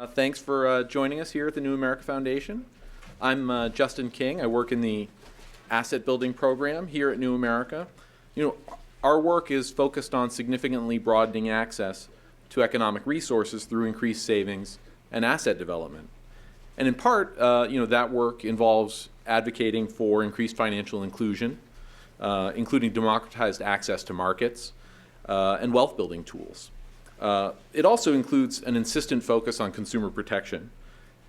Thanks for joining us here at the New America Foundation. I'm Justin King. I work in the asset building program here at New America. Our work is focused on significantly broadening access to economic resources through increased savings and asset development. And in part, that work involves advocating for increased financial inclusion, including democratized access to markets and wealth building tools. It also includes an insistent focus on consumer protection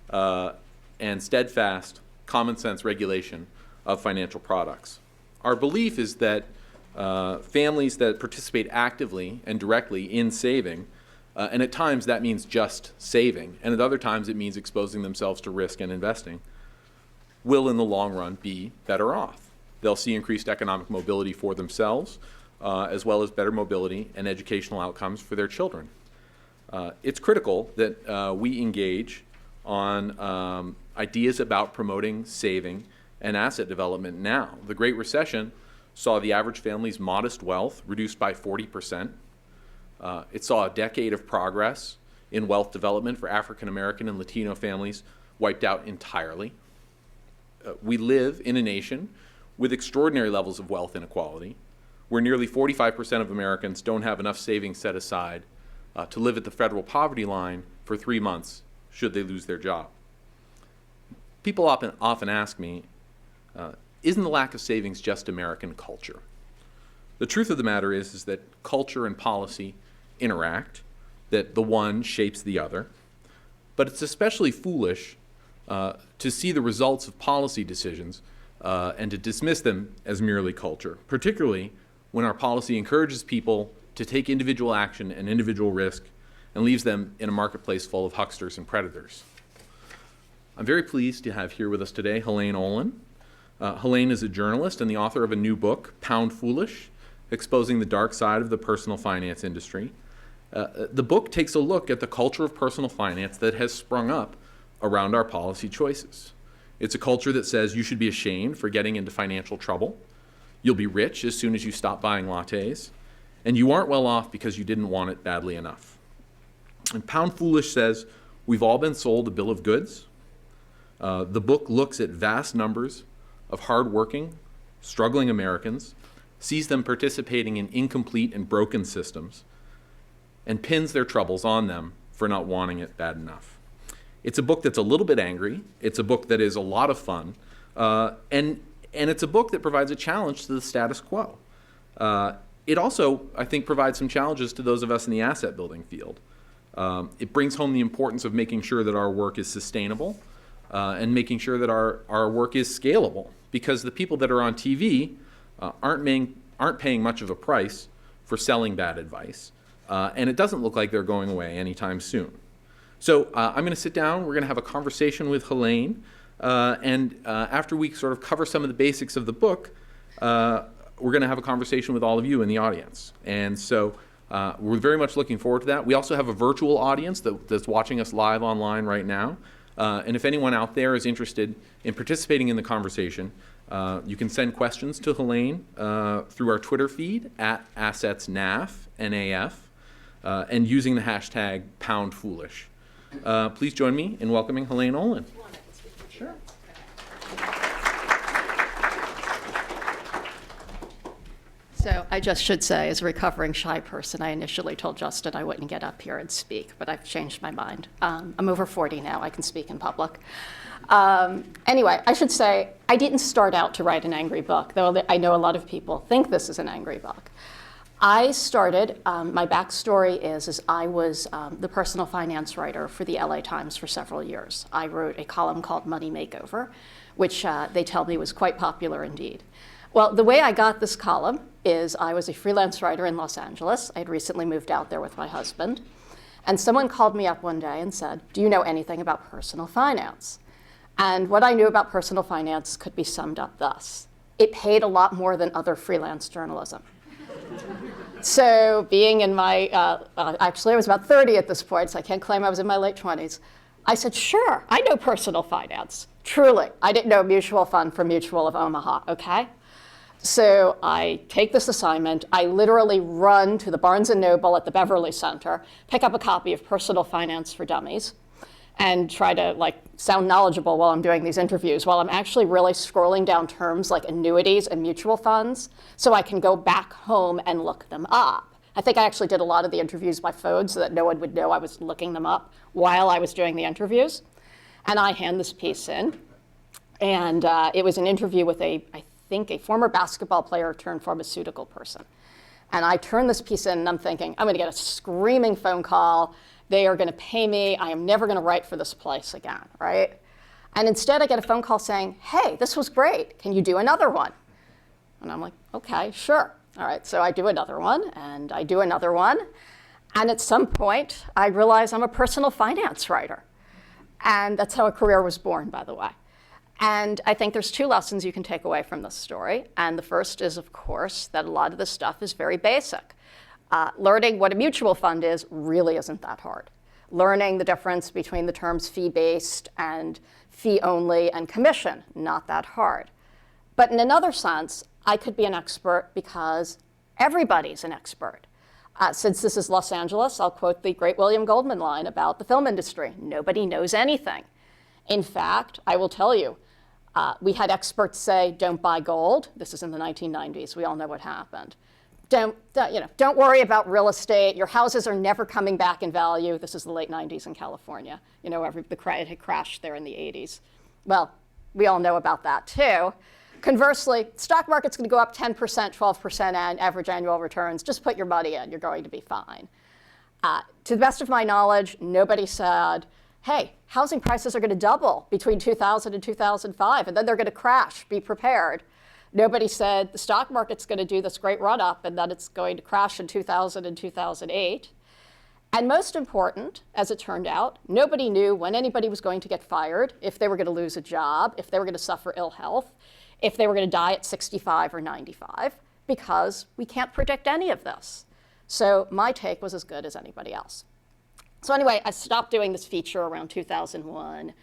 and steadfast, common sense regulation of financial products. Our belief is that families that participate actively and directly in saving, and at times that means just saving, and at other times it means exposing themselves to risk and investing, will in the long run be better off. They'll see increased economic mobility for themselves, as well as better mobility and educational outcomes for their children. It's critical that we engage on ideas about promoting saving and asset development now. The Great Recession saw the average family's modest wealth reduced by 40%. It saw a decade of progress in wealth development for African American and Latino families wiped out entirely. We live in a nation with extraordinary levels of wealth inequality, where nearly 45% of Americans don't have enough savings set aside to live at the federal poverty line for 3 months should they lose their job. People often ask me, isn't the lack of savings just American culture? The truth of the matter is that culture and policy interact, that the one shapes the other, but it's especially foolish to see the results of policy decisions and to dismiss them as merely culture, particularly when our policy encourages people to take individual action and individual risk and leaves them in a marketplace full of hucksters and predators. I'm very pleased to have here with us today Helaine Olen. Helaine is a journalist and the author of a new book, Pound Foolish, Exposing the Dark Side of the Personal Finance Industry. The book takes a look at the culture of personal finance that has sprung up around our policy choices. It's a culture that says you should be ashamed for getting into financial trouble. You'll be rich as soon as you stop buying lattes, and you aren't well off because you didn't want it badly enough. And Pound Foolish says we've all been sold a bill of goods. The book looks at vast numbers of hardworking, struggling Americans, sees them participating in incomplete and broken systems, and pins their troubles on them for not wanting it bad enough. It's a book that's a little bit angry. It's a book that is a lot of fun. And it's a book that provides a challenge to the status quo. It also, I think, provides some challenges to those of us in the asset building field. It brings home the importance of making sure that our work is sustainable and making sure that our work is scalable, because the people that are on TV aren't paying much of a price for selling bad advice. And it doesn't look like they're going away anytime soon. So I'm going to sit down. We're going to have a conversation with Helaine. And after we sort of cover some of the basics of the book, we're going to have a conversation with all of you in the audience. And so we're very much looking forward to that. We also have a virtual audience that's watching us live online right now. And if anyone out there is interested in participating in the conversation, you can send questions to Helaine through our Twitter feed at AssetsNAF, N-A-F, and using the hashtag #PoundFoolish. Please join me in welcoming Helaine Olen. Sure. So I just should say, as a recovering shy person, I initially told Justin I wouldn't get up here and speak, but I've changed my mind. I'm over 40 now. I can speak in public. Anyway, I should say I didn't start out to write an angry book, though I know a lot of people think this is an angry book. I started, my backstory is I was the personal finance writer for the LA Times for several years. I wrote a column called Money Makeover, which they tell me was quite popular indeed. Well, the way I got this column is I was a freelance writer in Los Angeles. I had recently moved out there with my husband. And someone called me up one day and said, "Do you know anything about personal finance?" And what I knew about personal finance could be summed up thus: it paid a lot more than other freelance journalism. So being in my, actually I was about 30 at this point, so I can't claim I was in my late 20s. I said, sure, I know personal finance. Truly, I didn't know mutual fund for Mutual of Omaha, okay? So I take this assignment. I literally run to the Barnes & Noble at the Beverly Center, pick up a copy of Personal Finance for Dummies, and try to like sound knowledgeable while I'm doing these interviews, while I'm actually really scrolling down terms like annuities and mutual funds so I can go back home and look them up. I think I actually did a lot of the interviews by phone so that no one would know I was looking them up while I was doing the interviews. And I hand this piece in. And it was an interview with I think a former basketball player turned pharmaceutical person. And I turn this piece in and I'm thinking, I'm gonna get a screaming phone call. They are gonna pay me. I am never gonna write for this place again, right? And instead I get a phone call saying, hey, this was great. Can you do another one? And I'm like, okay, sure. All right, so I do another one and I do another one. And at some point I realize I'm a personal finance writer. And that's how a career was born, by the way. And I think there's two lessons you can take away from this story. And the first is, of course, that a lot of this stuff is very basic. Learning what a mutual fund is really isn't that hard. Learning the difference between the terms fee-based and fee-only and commission, not that hard. But in another sense, I could be an expert because everybody's an expert. Since this is Los Angeles, I'll quote the great William Goldman line about the film industry. Nobody knows anything. In fact, I will tell you, we had experts say, don't buy gold. This is in the 1990s. We all know what happened. Don't worry about real estate. Your houses are never coming back in value. This is the late 90s in California. It had crashed there in the 80s. Well, we all know about that too. Conversely, stock market's going to go up 10%, 12% and average annual returns. Just put your money in. You're going to be fine. To the best of my knowledge, nobody said, hey, housing prices are going to double between 2000 and 2005, and then they're going to crash. Be prepared. Nobody said the stock market's going to do this great run-up, and then it's going to crash in 2000 and 2008. And most important, as it turned out, nobody knew when anybody was going to get fired, if they were going to lose a job, if they were going to suffer ill health, if they were going to die at 65 or 95, because we can't predict any of this. So my take was as good as anybody else. So anyway, I stopped doing this feature around 2001,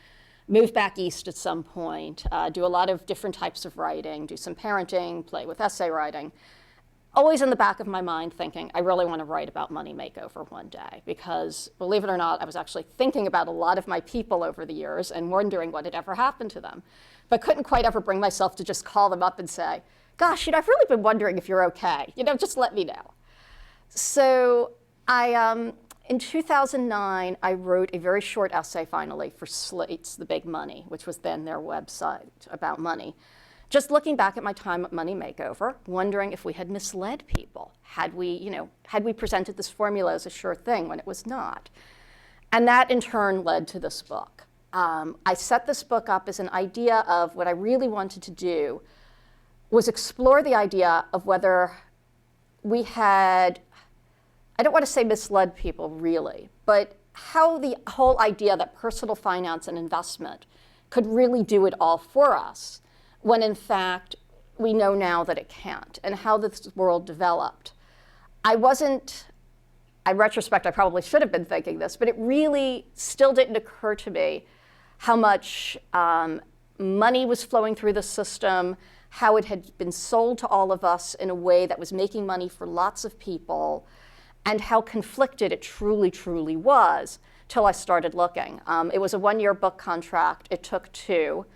moved back east at some point, do a lot of different types of writing, do some parenting, play with essay writing. Always in the back of my mind thinking, I really want to write about money makeover one day, because believe it or not, I was actually thinking about a lot of my people over the years and wondering what had ever happened to them. But couldn't quite ever bring myself to just call them up and say, gosh, I've really been wondering if you're okay. Just let me know. So in 2009, I wrote a very short essay finally for Slate's The Big Money, which was then their website about money. Just looking back at my time at Money Makeover, wondering if we had misled people. Had we presented this formula as a sure thing when it was not? And that in turn led to this book. I set this book up as an idea of what I really wanted to do was explore the idea of whether we had, I don't want to say misled people really, but how the whole idea that personal finance and investment could really do it all for us, when in fact we know now that it can't, and how this world developed. In retrospect, I probably should have been thinking this, but it really still didn't occur to me how much money was flowing through the system, how it had been sold to all of us in a way that was making money for lots of people, and how conflicted it truly, truly was, till I started looking. It was a one-year book contract. It took 2.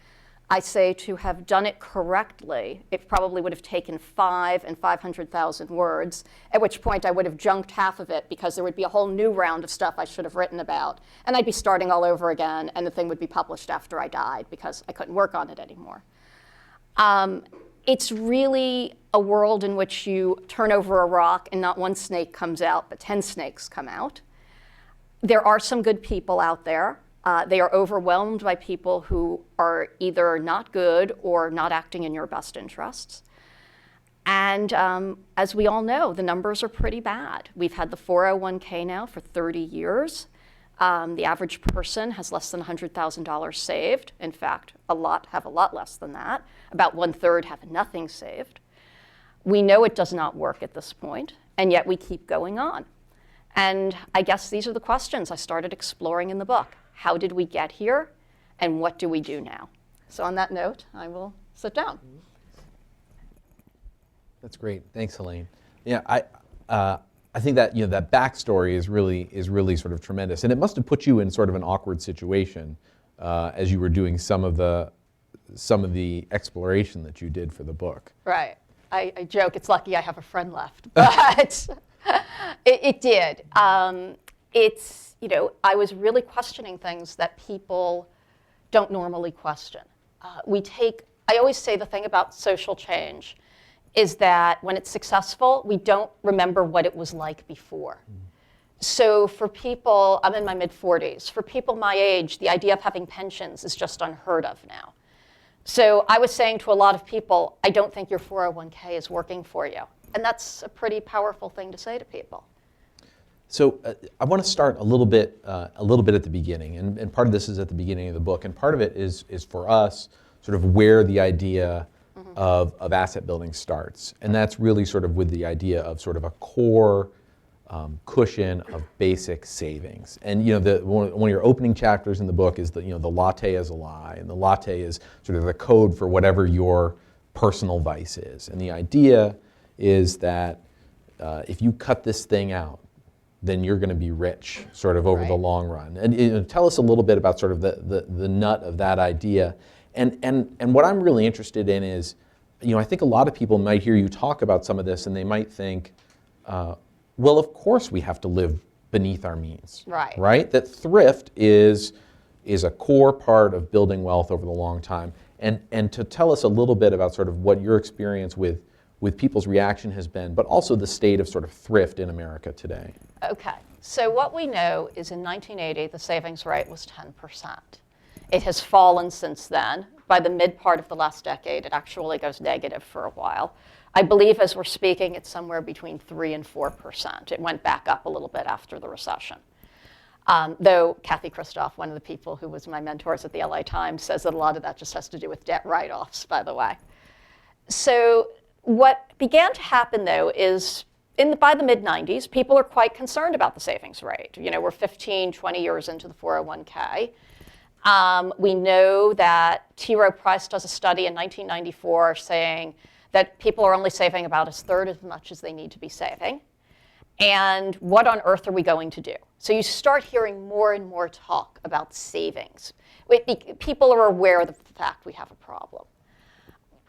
I say to have done it correctly, it probably would have taken 5 and 500,000 words, at which point I would have junked half of it because there would be a whole new round of stuff I should have written about. And I'd be starting all over again, and the thing would be published after I died because I couldn't work on it anymore. It's really a world in which you turn over a rock and not one snake comes out, but 10 snakes come out. There are some good people out there. They are overwhelmed by people who are either not good or not acting in your best interests. And as we all know, the numbers are pretty bad. We've had the 401k now for 30 years. The average person has less than $100,000 saved. In fact, have a lot less than that. About 1/3 have nothing saved. We know it does not work at this point, and yet we keep going on. And I guess these are the questions I started exploring in the book. How did we get here, and what do we do now? So on that note, I will sit down. That's great. Thanks, Helaine. Yeah, I think that that backstory is really sort of tremendous, and it must have put you in sort of an awkward situation as you were doing some of the exploration that you did for the book. Right. I joke it's lucky I have a friend left, but it did. It's I was really questioning things that people don't normally question. I always say the thing about social change is that when it's successful, we don't remember what it was like before. So for people, I'm in my mid-40s, for people my age, the idea of having pensions is just unheard of now. So I was saying to a lot of people, I don't think your 401k is working for you. And that's a pretty powerful thing to say to people. So I want to start a little bit at the beginning, and part of this is at the beginning of the book, and part of it is for us sort of where the idea of asset building starts, and that's really sort of with the idea of sort of a core cushion of basic savings. And one of your opening chapters in the book is the latte is a lie, and the latte is sort of the code for whatever your personal vice is. And the idea is that if you cut this thing out, then you're going to be rich sort of over the long run. And tell us a little bit about sort of the nut of that idea. And what I'm really interested in is, I think a lot of people might hear you talk about some of this and they might think, well, of course we have to live beneath our means. Right? That thrift is a core part of building wealth over the long time. And to tell us a little bit about sort of what your experience with people's reaction has been, but also the state of sort of thrift in America today. Okay, so what we know is in 1980, the savings rate was 10%. It has fallen since then. By the mid part of the last decade, it actually goes negative for a while. I believe as we're speaking, it's somewhere between 3 and 4%. It went back up a little bit after the recession. Though Kathy Christoff, one of the people who was my mentors at the LA Times, says that a lot of that just has to do with debt write-offs, by the way. So what began to happen, though, is by the mid-90s, people are quite concerned about the savings rate. We're 15, 20 years into the 401k. We know that T. Rowe Price does a study in 1994 saying that people are only saving about a third as much as they need to be saving. And what on earth are we going to do? So you start hearing more and more talk about savings. People are aware of the fact we have a problem.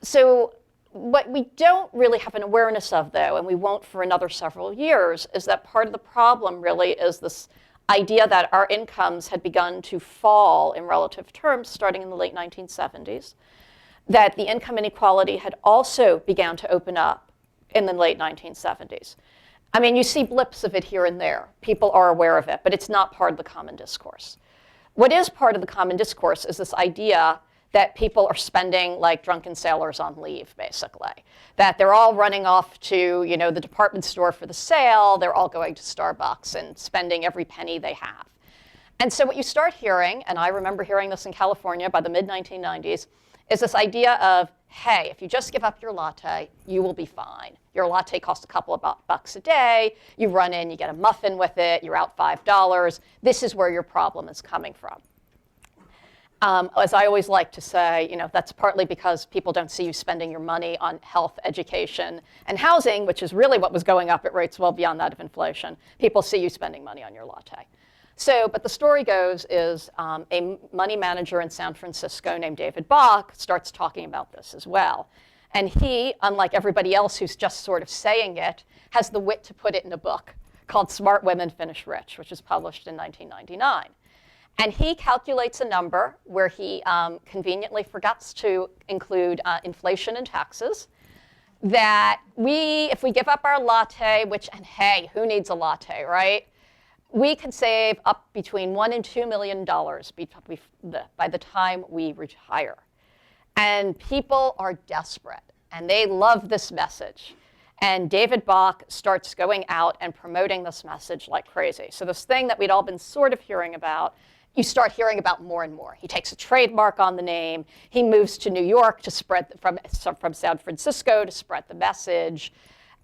So what we don't really have an awareness of, though, and we won't for another several years, is that part of the problem really is this idea that our incomes had begun to fall in relative terms starting in the late 1970s, that the income inequality had also begun to open up in the late 1970s. I mean, you see blips of it here and there. People are aware of it, but it's not part of the common discourse. What is part of the common discourse is this idea that people are spending like drunken sailors on leave, basically. That they're all running off to, the department store for the sale, they're all going to Starbucks and spending every penny they have. And so what you start hearing, and I remember hearing this in California by the mid-1990s, is this idea of, hey, if you just give up your latte, you will be fine. Your latte costs a couple of bucks a day, you run in, you get a muffin with it, you're out $5. This is where your problem is coming from. As I always like to say, that's partly because people don't see you spending your money on health, education, and housing, which is really what was going up at rates well beyond that of inflation. People see you spending money on your latte. So, but the story goes is a money manager in San Francisco named David Bach starts talking about this as well. And he, unlike everybody else who's just sort of saying it, has the wit to put it in a book called Smart Women Finish Rich, which was published in 1999. And he calculates a number where he conveniently forgets to include inflation and taxes, that if we give up our latte, and hey, who needs a latte, right? We can save up between $1 and $2 million by the time we retire. And people are desperate, and they love this message. And David Bach starts going out and promoting this message like crazy. So this thing that we'd all been sort of hearing about, you start hearing about more and more. He takes a trademark on the name. He moves to New York to spread from San Francisco to spread the message.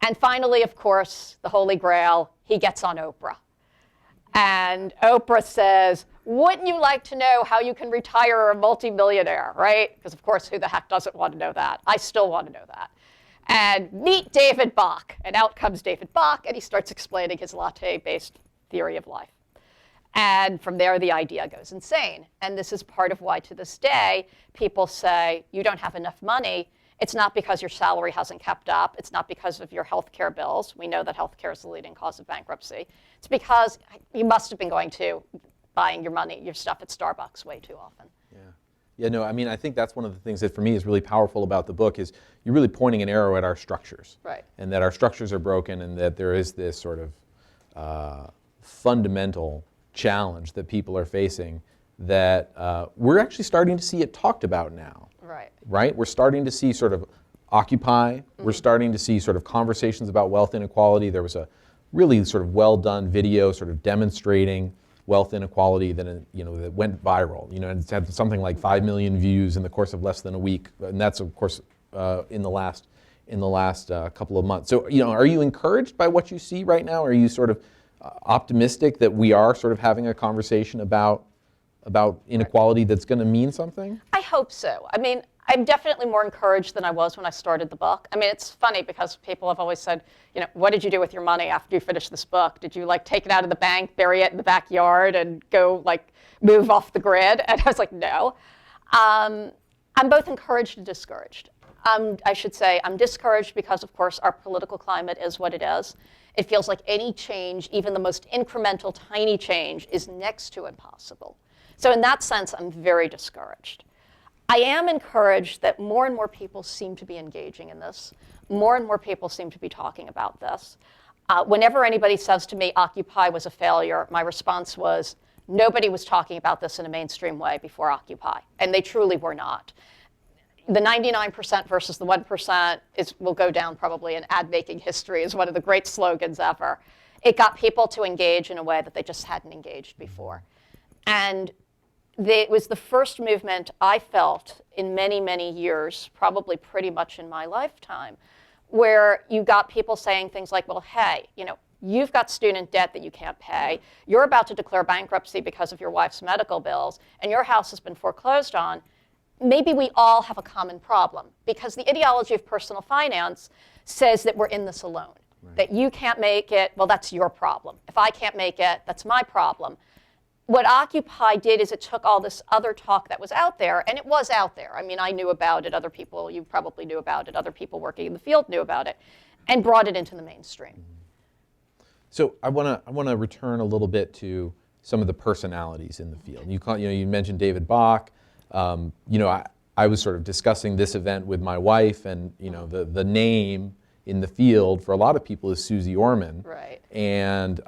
And finally, of course, the Holy Grail, he gets on Oprah. And Oprah says, wouldn't you like to know how you can retire a multimillionaire, right? Because of course, who the heck doesn't want to know that? I still want to know that. And meet David Bach. And out comes David Bach, and he starts explaining his latte-based theory of life. And from there, the idea goes insane. And this is part of why, to this day, people say, you don't have enough money. It's not because your salary hasn't kept up. It's not because of your health care bills. We know that health care is the leading cause of bankruptcy. It's because you must have been going to buying your stuff at Starbucks way too often. Yeah, no, I mean, I think that's one of the things that for me is really powerful about the book is you're really pointing an arrow at our structures. Right. And that our structures are broken and that there is this sort of fundamental challenge that people are facing that we're actually starting to see it talked about now. Right. Right? We're starting to see sort of Occupy. We're starting to see sort of conversations about wealth inequality. There was a really sort of well done video sort of demonstrating wealth inequality that that went viral. And it's had something like 5 million views in the course of less than a week, and that's of course in the last couple of months. So are you encouraged by what you see right now? Are you sort of optimistic that we are sort of having a conversation about inequality that's going to mean something? I hope so. I mean, I'm definitely more encouraged than I was when I started the book. I mean, it's funny because people have always said, what did you do with your money after you finished this book? Did you take it out of the bank, bury it in the backyard, and go move off the grid? And I was like, no. I'm both encouraged and discouraged. I should say I'm discouraged because, of course, our political climate is what it is. It feels like any change, even the most incremental, tiny change, is next to impossible. So in that sense, I'm very discouraged. I am encouraged that more and more people seem to be engaging in this. More and more people seem to be talking about this. Whenever anybody says to me, Occupy was a failure, my response was, nobody was talking about this in a mainstream way before Occupy, and they truly were not. The 99% versus the 1% will go down probably in ad-making history as one of the great slogans ever. It got people to engage in a way that they just hadn't engaged before. And it was the first movement I felt in many, many years, probably pretty much in my lifetime, where you got people saying things like, well, hey, you've got student debt that you can't pay. You're about to declare bankruptcy because of your wife's medical bills, and your house has been foreclosed on. Maybe we all have a common problem, because the ideology of personal finance says that we're in this alone, right. That you can't make it, well, that's your problem. If I can't make it, that's my problem. What Occupy did is it took all this other talk that was out there, and it was out there. I mean, I knew about it, other people, you probably knew about it, other people working in the field knew about it, and brought it into the mainstream. So I want to return a little bit to some of the personalities in the field. You mentioned David Bach. I was sort of discussing this event with my wife, and the name in the field for a lot of people is Susie Orman. Right. And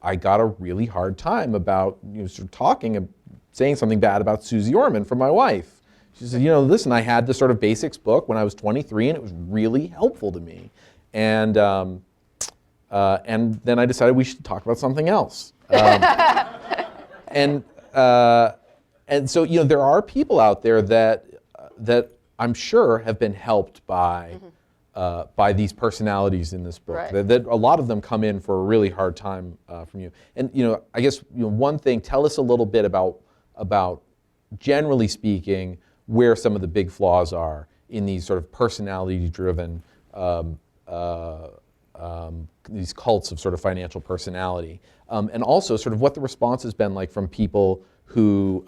I got a really hard time about sort of talking and saying something bad about Susie Orman from my wife. She said, listen, I had this sort of basics book when I was 23, and it was really helpful to me. And then I decided we should talk about something else. And so there are people out there that I'm sure have been helped by these personalities in this book. Right. That a lot of them come in for a really hard time from you. And I guess one thing, tell us a little bit about generally speaking where some of the big flaws are in these sort of personality-driven these cults of sort of financial personality, and also sort of what the response has been like from people who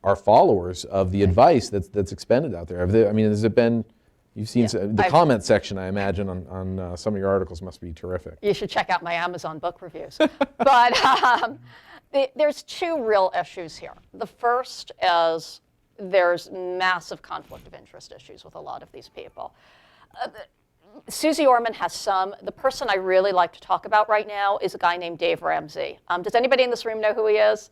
are followers of the advice that's expended out there. Has it been? You've seen the comment section, I imagine, on some of your articles must be terrific. You should check out my Amazon book reviews. But there's two real issues here. The first is there's massive conflict of interest issues with a lot of these people. Susie Orman has some. The person I really like to talk about right now is a guy named Dave Ramsey. Does anybody in this room know who he is?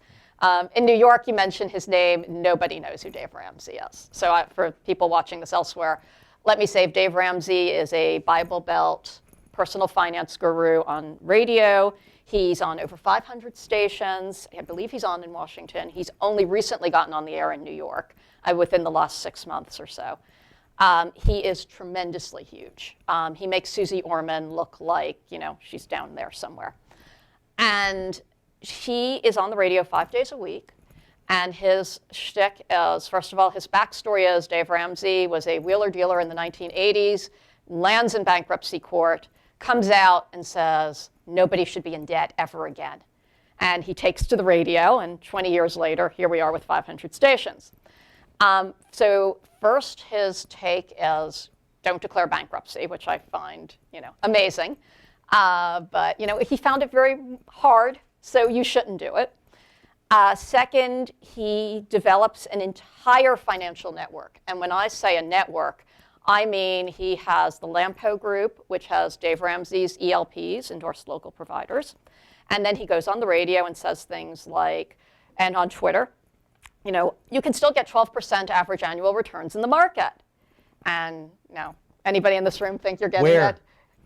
In New York, you mentioned his name. Nobody knows who Dave Ramsey is. So for people watching this elsewhere, let me say Dave Ramsey is a Bible Belt personal finance guru on radio. He's on over 500 stations. I believe he's on in Washington. He's only recently gotten on the air in New York within the last 6 months or so. He is tremendously huge. He makes Susie Orman look like, she's down there somewhere. And he is on the radio 5 days a week. And his shtick is, first of all, his backstory is Dave Ramsey was a wheeler dealer in the 1980s, lands in bankruptcy court, comes out and says, nobody should be in debt ever again. And he takes to the radio, and 20 years later, here we are with 500 stations. So first, his take is don't declare bankruptcy, which I find, amazing. But, he found it very hard, so you shouldn't do it. Second, he develops an entire financial network. And when I say a network, I mean he has the Lampo Group, which has Dave Ramsey's ELPs, endorsed local providers. And then he goes on the radio and says things like, and on Twitter, you can still get 12% average annual returns in the market. And anybody in this room think you're getting that?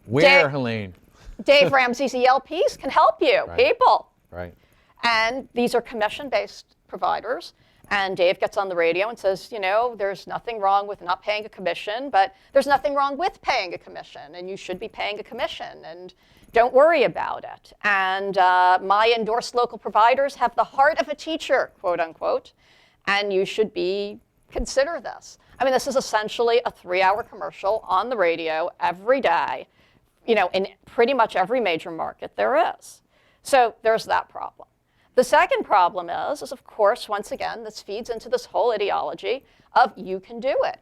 Where, Helaine? Dave Ramsey's ELPs can help you, Right. people. Right. And these are commission-based providers. And Dave gets on the radio and says, there's nothing wrong with not paying a commission, but there's nothing wrong with paying a commission, and you should be paying a commission, and don't worry about it. And my endorsed local providers have the heart of a teacher, quote unquote, and you should consider this. I mean, this is essentially a 3-hour commercial on the radio every day, in pretty much every major market there is. So there's that problem. The second problem is of course, once again, this feeds into this whole ideology of you can do it.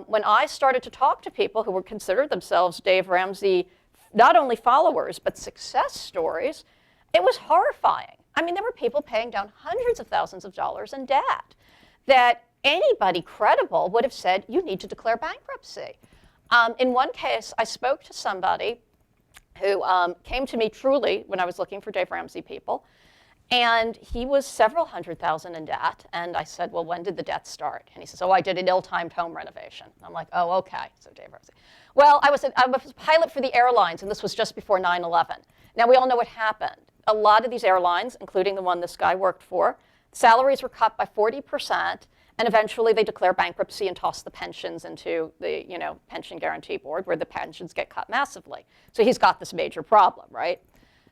When I started to talk to people who would consider themselves Dave Ramsey, not only followers, but success stories, it was horrifying. I mean, there were people paying down hundreds of thousands of dollars in debt that anybody credible would have said, you need to declare bankruptcy. In one case, I spoke to somebody who came to me truly when I was looking for Dave Ramsey people. And he was several $100,000 in debt. And I said, well, when did the debt start? And he says, I did an ill-timed home renovation. I'm like, oh, okay. So Dave Ramsey. Well, I was a pilot for the airlines, and this was just before 9/11. Now, we all know what happened. A lot of these airlines, including the one this guy worked for, salaries were cut by 40%, and eventually they declare bankruptcy and toss the pensions into the pension guarantee board, where the pensions get cut massively. So he's got this major problem, right?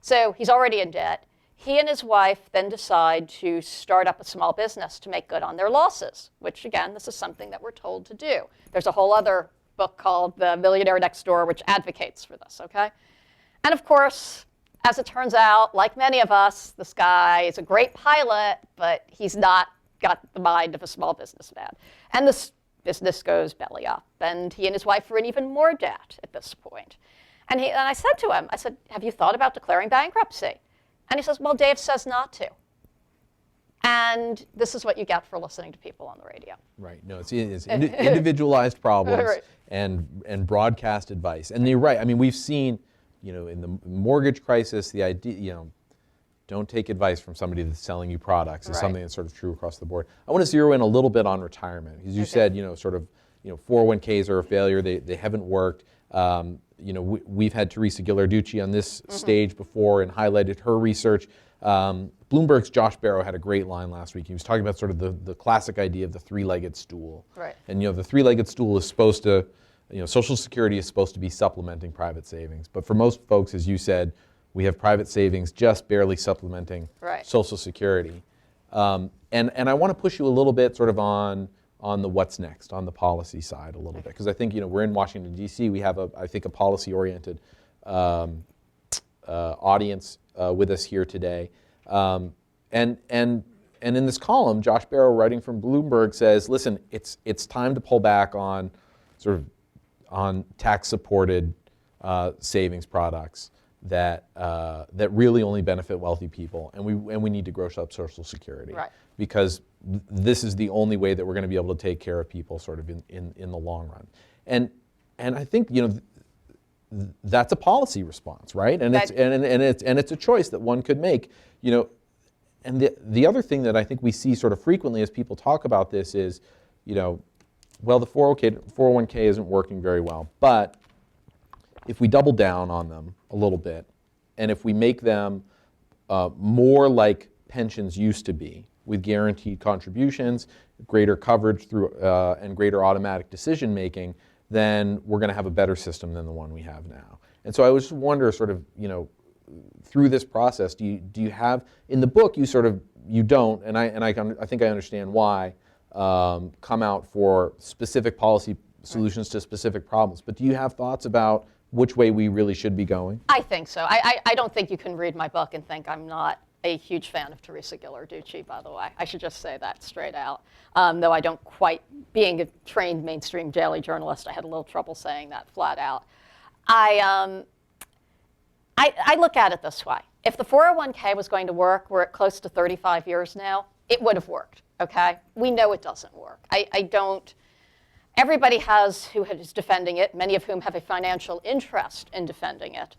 So he's already in debt. He and his wife then decide to start up a small business to make good on their losses, which, again, this is something that we're told to do. There's a whole other book called The Millionaire Next Door, which advocates for this, okay? And of course, as it turns out, like many of us, this guy is a great pilot, but he's not got the mind of a small businessman. And this business goes belly up, and he and his wife are in even more debt at this point. And I said to him, have you thought about declaring bankruptcy? And he says, well, Dave says not to. And this is what you get for listening to people on the radio. Right. No, it's individualized problems Right. and broadcast advice. And you're right. I mean, we've seen, in the mortgage crisis, the idea, don't take advice from somebody that's selling you products is Right. something that's sort of true across the board. I want to zero in a little bit on retirement. As you said, 401ks are a failure. They haven't worked. We've had Teresa Ghilarducci on this stage before and highlighted her research. Bloomberg's Josh Barrow had a great line last week. He was talking about sort of the classic idea of the three-legged stool. Right. And the three-legged stool is supposed to, Social Security is supposed to be supplementing private savings. But for most folks, as you said, we have private savings just barely supplementing Right. Social Security. And I want to push you a little bit sort of on the what's next, on the policy side a little bit. Because I think, we're in Washington, D.C. We have, I think, a policy-oriented audience with us here today. And in this column, Josh Barrow, writing from Bloomberg, says, listen, it's time to pull back on on tax-supported savings products that really only benefit wealthy people, and we need to grow up Social Security. Right. Because this is the only way that we're going to be able to take care of people sort of in the long run. And I think that's a policy response, right? And it's a choice that one could make. And the other thing that I think we see sort of frequently as people talk about this is, well, the 401k isn't working very well, but if we double down on them a little bit, and if we make them more like pensions used to be, with guaranteed contributions, greater coverage through and greater automatic decision making, then we're going to have a better system than the one we have now. And so I was just wonder, sort of, through this process, do you have in the book you don't, and I think I understand why, come out for specific policy solutions to specific problems. But do you have thoughts about which way we really should be going? I think so. I don't think you can read my book and think I'm not a huge fan of Teresa Ghilarducci, by the way. I should just say that straight out. Though I don't quite, being a trained mainstream daily journalist, I had a little trouble saying that flat out. I look at it this way. If the 401k was going to work, we're at close to 35 years now, it would have worked, okay? We know it doesn't work. Everybody who is defending it, many of whom have a financial interest in defending it.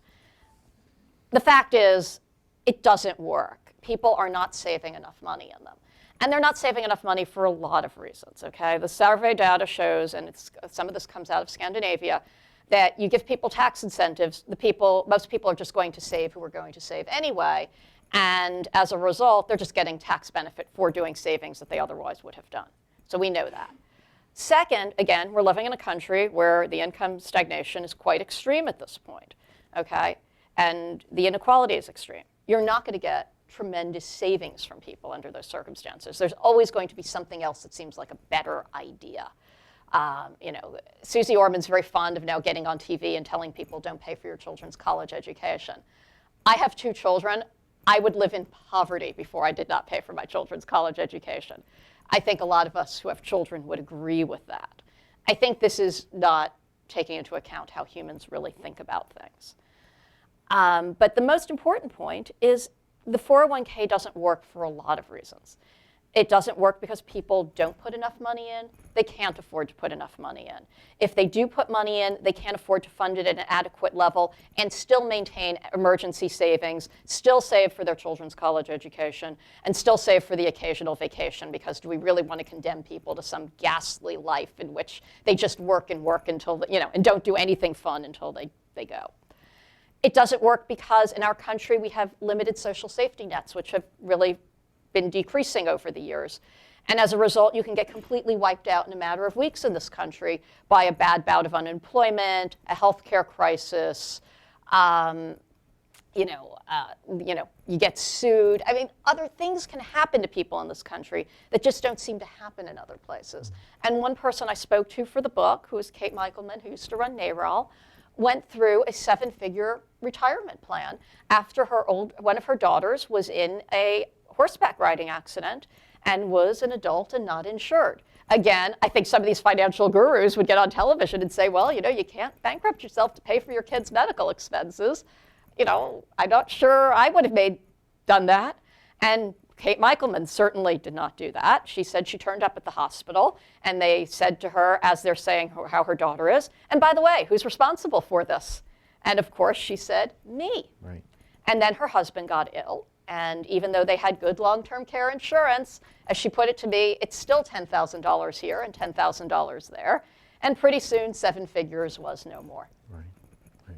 The fact is, it doesn't work. People are not saving enough money in them. And they're not saving enough money for a lot of reasons, okay? The survey data shows, and some of this comes out of Scandinavia, that you give people tax incentives, most people are just going to save who are going to save anyway, and as a result, they're just getting tax benefit for doing savings that they otherwise would have done. So we know that. Second, again, we're living in a country where the income stagnation is quite extreme at this point, okay? And the inequality is extreme. You're not going to get tremendous savings from people under those circumstances. There's always going to be something else that seems like a better idea. Susie Orman's very fond of now getting on TV and telling people don't pay for your children's college education. I have 2 children. I would live in poverty before I did not pay for my children's college education. I think a lot of us who have children would agree with that. I think this is not taking into account how humans really think about things. But the most important point is the 401k doesn't work for a lot of reasons. It doesn't work because people don't put enough money in. They can't afford to put enough money in. If they do put money in, they can't afford to fund it at an adequate level and still maintain emergency savings, still save for their children's college education, and still save for the occasional vacation, because do we really want to condemn people to some ghastly life in which they just work and work until, and don't do anything fun until they go? It doesn't work because in our country we have limited social safety nets, which have really been decreasing over the years. And as a result, you can get completely wiped out in a matter of weeks in this country by a bad bout of unemployment, a healthcare crisis, you get sued. I mean, other things can happen to people in this country that just don't seem to happen in other places. And one person I spoke to for the book, who is Kate Michelman, who used to run NARAL, went through a 7-figure retirement plan after one of her daughters was in a horseback riding accident and was an adult and not insured. Again, I think some of these financial gurus would get on television and say, well, you can't bankrupt yourself to pay for your kids' medical expenses. I'm not sure I would have done that. And Kate Michelman certainly did not do that. She said she turned up at the hospital and they said to her, as they're saying how her daughter is, and by the way, who's responsible for this? And of course she said, me. Right. And then her husband got ill. And even though they had good long-term care insurance, as she put it to me, it's still $10,000 here and $10,000 there. And pretty soon, 7 figures was no more. Right, right.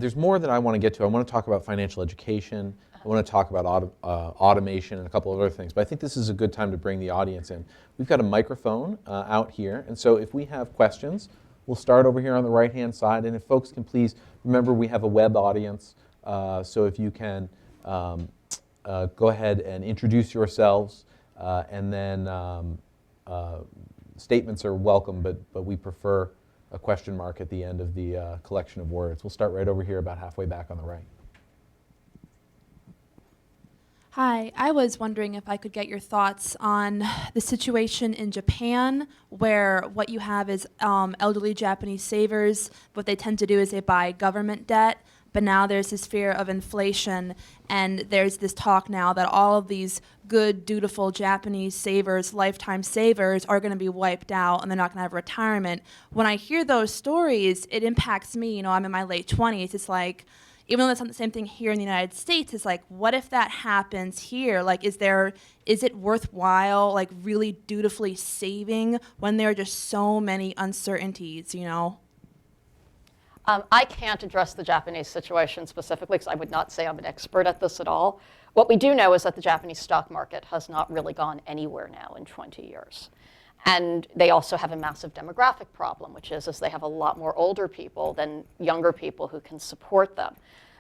There's more that I want to get to. I want to talk about financial education. I want to talk about automation and a couple of other things. But I think this is a good time to bring the audience in. We've got a microphone out here. And so if we have questions, we'll start over here on the right-hand side. And if folks can please remember, we have a web audience. So if you can go ahead and introduce yourselves, and then statements are welcome, but we prefer a question mark at the end of the collection of words. We'll start right over here about halfway back on the right. Hi, I was wondering if I could get your thoughts on the situation in Japan, where what you have is elderly Japanese savers. What they tend to do is they buy government debt, but now there's this fear of inflation, and there's this talk now that all of these good, dutiful Japanese savers, lifetime savers, are going to be wiped out and they're not going to have retirement. When I hear those stories, it impacts me. I'm in my late 20s. It's like, even though that's not the same thing here in the United States, it's like, what if that happens here? Like, is it worthwhile, like, really dutifully saving when there are just so many uncertainties, I can't address the Japanese situation specifically because I would not say I'm an expert at this at all. What we do know is that the Japanese stock market has not really gone anywhere now in 20 years. And they also have a massive demographic problem, which is they have a lot more older people than younger people who can support them.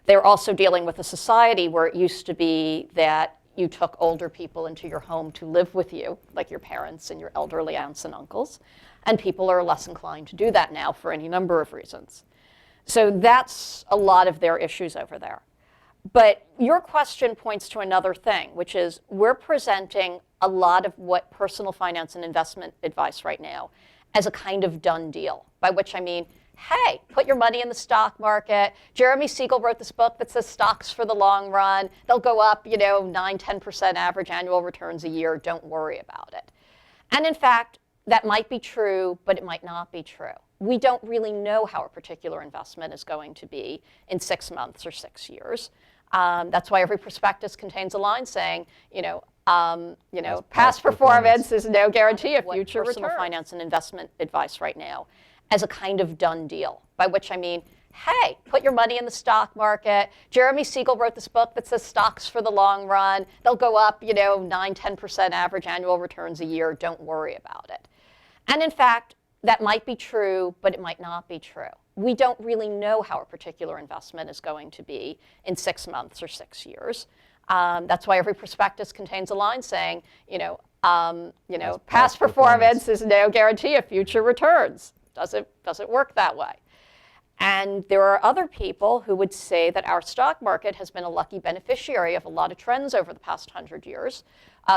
They're also dealing with a society where it used to be that you took older people into your home to live with you, like your parents and your elderly aunts and uncles, and people are less inclined to do that now for any number of reasons. So that's a lot of their issues over there. But your question points to another thing, which is we're presenting a lot of what personal finance and investment advice right now as a kind of done deal, by which I mean, hey, put your money in the stock market. Jeremy Siegel wrote this book that says stocks for the long run. They'll go up, 9-10% average annual returns a year. Don't worry about it. And in fact, that might be true, but it might not be true. We don't really know how a particular investment is going to be in 6 months or 6 years. That's why every prospectus contains a line saying, past performance is no guarantee of future returns. Personal finance and investment advice right now as a kind of done deal, by which I mean, hey, put your money in the stock market. Jeremy Siegel wrote this book that says stocks for the long run. They'll go up, 9-10% average annual returns a year. Don't worry about it. And in fact, that might be true, but it might not be true. We don't really know how a particular investment is going to be in 6 months or 6 years. That's why every prospectus contains a line saying, past performance is no guarantee of future returns. Doesn't work that way. And there are other people who would say that our stock market has been a lucky beneficiary of a lot of trends over the past 100 years,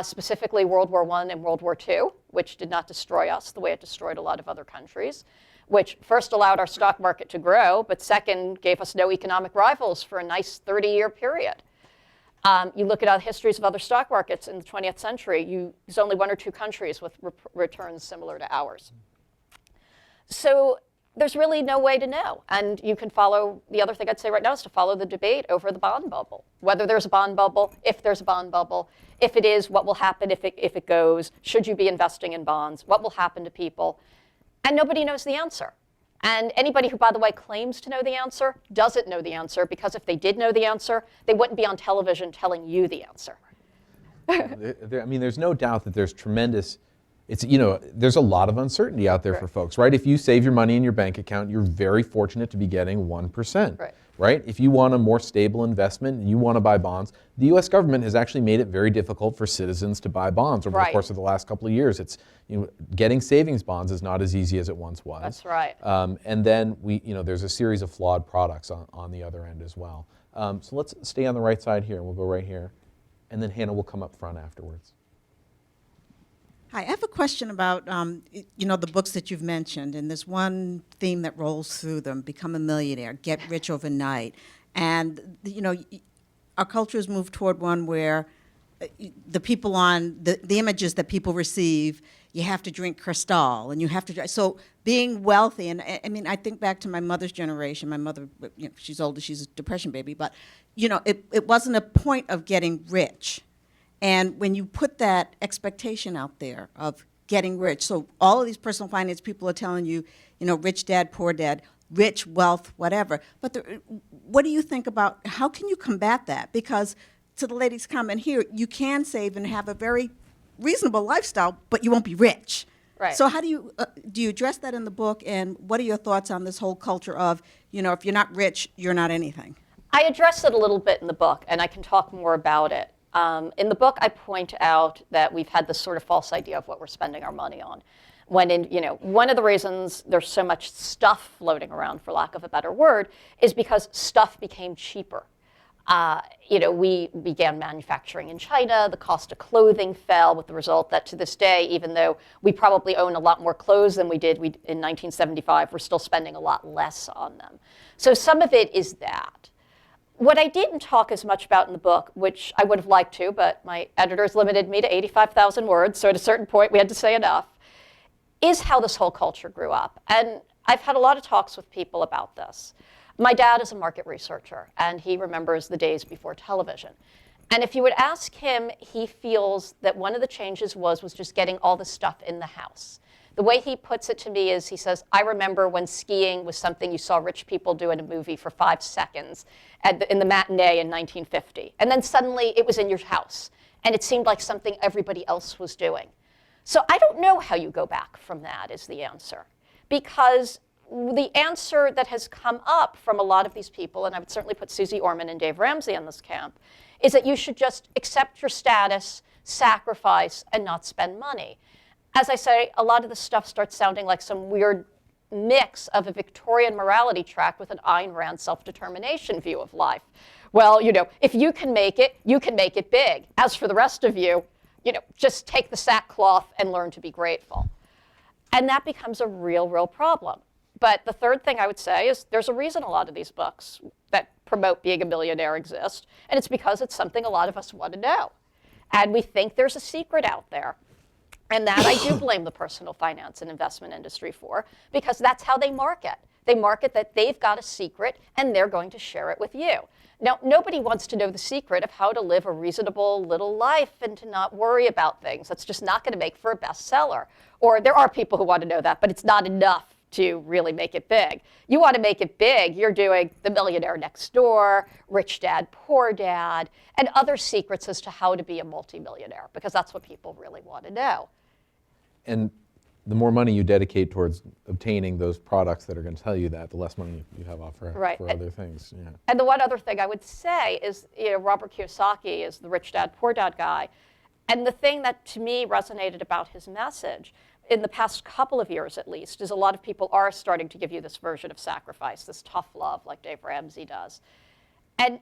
specifically World War I and World War II, which did not destroy us the way it destroyed a lot of other countries, which first allowed our stock market to grow, but second gave us no economic rivals for a nice 30-year period. You look at histories of other stock markets in the 20th century, there's only 1 or 2 countries with returns similar to ours. So there's really no way to know. And you can follow, the other thing I'd say right now is to follow the debate over the bond bubble. Whether there's a bond bubble, if there's a bond bubble, if it is, what will happen if it goes, should you be investing in bonds, what will happen to people? And nobody knows the answer. And anybody who, by the way, claims to know the answer doesn't know the answer, because if they did know the answer, they wouldn't be on television telling you the answer. There's no doubt that there's tremendous, there's a lot of uncertainty out there for folks, right? If you save your money in your bank account, you're very fortunate to be getting 1%, right? If you want a more stable investment and you want to buy bonds, the U.S. government has actually made it very difficult for citizens to buy bonds over the course of the last couple of years. It's, getting savings bonds is not as easy as it once was. That's right. And then there's a series of flawed products on the other end as well. So let's stay on the right side here. We'll go right here. And then Hannah will come up front afterwards. Hi, I have a question about, the books that you've mentioned, and there's one theme that rolls through them: become a millionaire, get rich overnight. And, our culture has moved toward one where the people the images that people receive, you have to drink Cristal, and you have to, so being wealthy, and I think back to my mother's generation. My mother, she's older, she's a Depression baby, but, it wasn't a point of getting rich. And when you put that expectation out there of getting rich, so all of these personal finance people are telling you, rich dad, poor dad, rich, wealth, whatever. But what do you think about, how can you combat that? Because to the lady's comment here, you can save and have a very reasonable lifestyle, but you won't be rich. Right. So how do you address that in the book? And what are your thoughts on this whole culture of, if you're not rich, you're not anything? I address it a little bit in the book, and I can talk more about it. In the book, I point out that we've had this sort of false idea of what we're spending our money on. When one of the reasons there's so much stuff floating around, for lack of a better word, is because stuff became cheaper. We began manufacturing in China. The cost of clothing fell, with the result that to this day, even though we probably own a lot more clothes than we did in 1975, we're still spending a lot less on them. So some of it is that. What I didn't talk as much about in the book, which I would have liked to, but my editors limited me to 85,000 words, so at a certain point we had to say enough, is how this whole culture grew up. And I've had a lot of talks with people about this. My dad is a market researcher, and he remembers the days before television. And if you would ask him, he feels that one of the changes was just getting all the stuff in the house. The way he puts it to me is, he says, I remember when skiing was something you saw rich people do in a movie for 5 seconds in the matinee in 1950. And then suddenly it was in your house. And it seemed like something everybody else was doing. So I don't know how you go back from that, is the answer. Because the answer that has come up from a lot of these people, and I would certainly put Susie Orman and Dave Ramsey in this camp, is that you should just accept your status, sacrifice, and not spend money. As I say, a lot of this stuff starts sounding like some weird mix of a Victorian morality tract with an Ayn Rand self-determination view of life. Well, if you can make it, you can make it big. As for the rest of you, just take the sackcloth and learn to be grateful. And that becomes a real problem. But the third thing I would say is there's a reason a lot of these books that promote being a millionaire exist, and it's because it's something a lot of us want to know. And we think there's a secret out there. And that I do blame the personal finance and investment industry for, because that's how they market. They market that they've got a secret and they're going to share it with you. Now, nobody wants to know the secret of how to live a reasonable little life and to not worry about things. That's just not going to make for a bestseller. Or there are people who want to know that, but it's not enough to really make it big. You want to make it big, you're doing The Millionaire Next Door, Rich Dad, Poor Dad, and other secrets as to how to be a multimillionaire, because that's what people really want to know. And the more money you dedicate towards obtaining those products that are going to tell you that, the less money you have off for other things. Yeah. And the one other thing I would say is, Robert Kiyosaki is the Rich Dad, Poor Dad guy. And the thing that to me resonated about his message in the past couple of years at least, is a lot of people are starting to give you this version of sacrifice, this tough love like Dave Ramsey does. And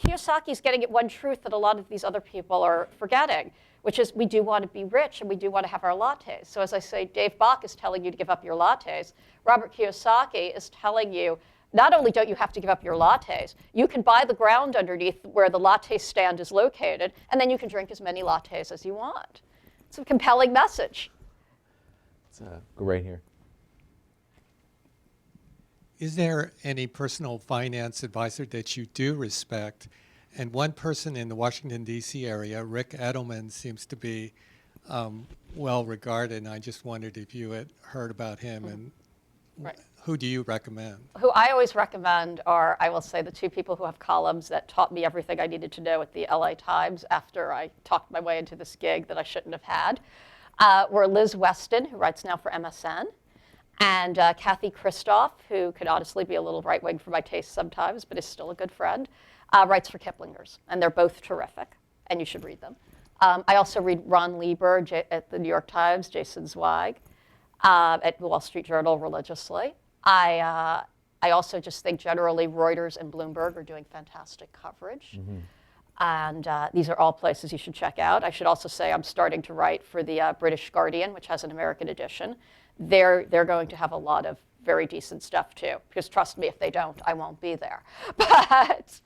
Kiyosaki's getting at one truth that a lot of these other people are forgetting, which is we do want to be rich and we do want to have our lattes. So as I say, Dave Bach is telling you to give up your lattes. Robert Kiyosaki is telling you, not only don't you have to give up your lattes, you can buy the ground underneath where the latte stand is located, and then you can drink as many lattes as you want. It's a compelling message. Go right here. Is there any personal finance advisor that you do respect? And one person in the Washington, D.C. area, Rick Edelman, seems to be well regarded. And I just wondered if you had heard about him and who do you recommend? Who I always recommend are, I will say, the two people who have columns that taught me everything I needed to know at the LA Times after I talked my way into this gig that I shouldn't have had. Were Liz Weston, who writes now for MSN, and Kathy Kristoff, who could honestly be a little right-wing for my taste sometimes, but is still a good friend, writes for Kiplinger's. And they're both terrific, and you should read them. I also read Ron Lieber at the New York Times, Jason Zweig, at the Wall Street Journal religiously. I also just think generally Reuters and Bloomberg are doing fantastic coverage. Mm-hmm. And these are all places you should check out. I should also say I'm starting to write for the British Guardian, which has an American edition. They're going to have a lot of very decent stuff too, because trust me, if they don't, I won't be there. But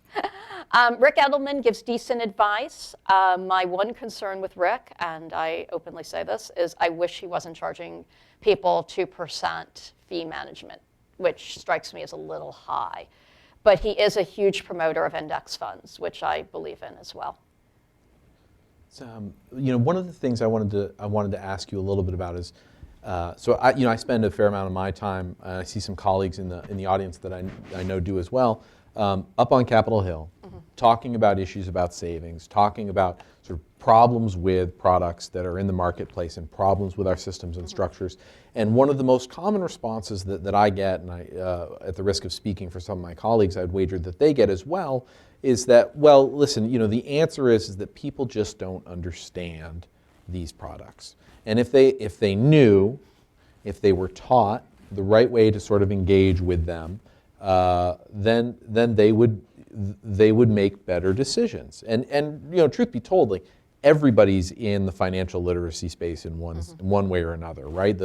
Rick Edelman gives decent advice. My one concern with Rick, and I openly say this, is I wish he wasn't charging people 2% fee management, which strikes me as a little high. But he is a huge promoter of index funds, which I believe in as well. So, one of the things I wanted to ask you a little bit about is, I spend a fair amount of my time. I see some colleagues in the audience that I know do as well, up on Capitol Hill, mm-hmm. talking about issues about savings, talking about sort of problems with products that are in the marketplace and problems with our systems and mm-hmm. structures. And one of the most common responses that I get, and at the risk of speaking for some of my colleagues, I'd wager that they get as well, is that, well, listen, the answer is that people just don't understand these products. And if they knew, if they were taught the right way to sort of engage with them, then they would make better decisions. And truth be told, like everybody's in the financial literacy space in one way or another, right?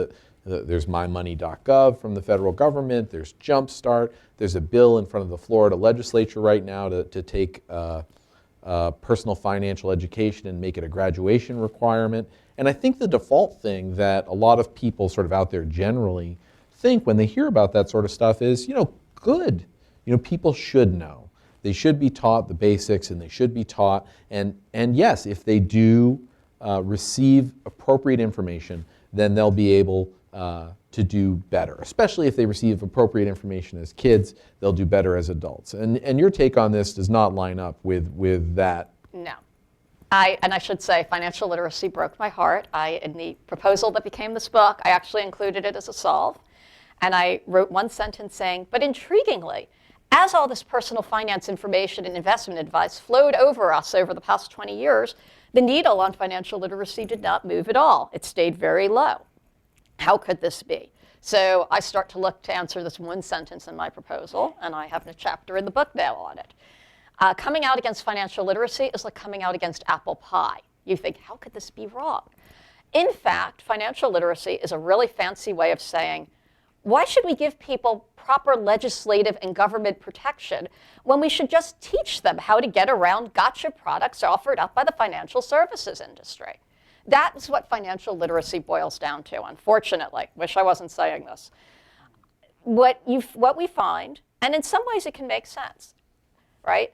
There's mymoney.gov from the federal government. There's Jumpstart. There's a bill in front of the Florida legislature right now to take personal financial education and make it a graduation requirement. And I think the default thing that a lot of people sort of out there generally think when they hear about that sort of stuff is, good. People should know. They should be taught the basics, and they should be taught. And yes, if they do receive appropriate information, then they'll be able to do better. Especially if they receive appropriate information as kids, they'll do better as adults. And your take on this does not line up with that. No. I should say financial literacy broke my heart. In the proposal that became this book, I actually included it as a solve. And I wrote one sentence saying, but intriguingly, As all this personal finance information and investment advice flowed over us over the past 20 years, the needle on financial literacy did not move at all. It stayed very low. How could this be? So I start to look to answer this one sentence in my proposal, and I have a chapter in the book now on it. Coming out against financial literacy is like coming out against apple pie. You think, how could this be wrong? In fact, financial literacy is a really fancy way of saying, why should we give people proper legislative and government protection when we should just teach them how to get around gotcha products offered up by the financial services industry? That is what financial literacy boils down to, unfortunately. Wish I wasn't saying this. What we find, and in some ways it can make sense, right?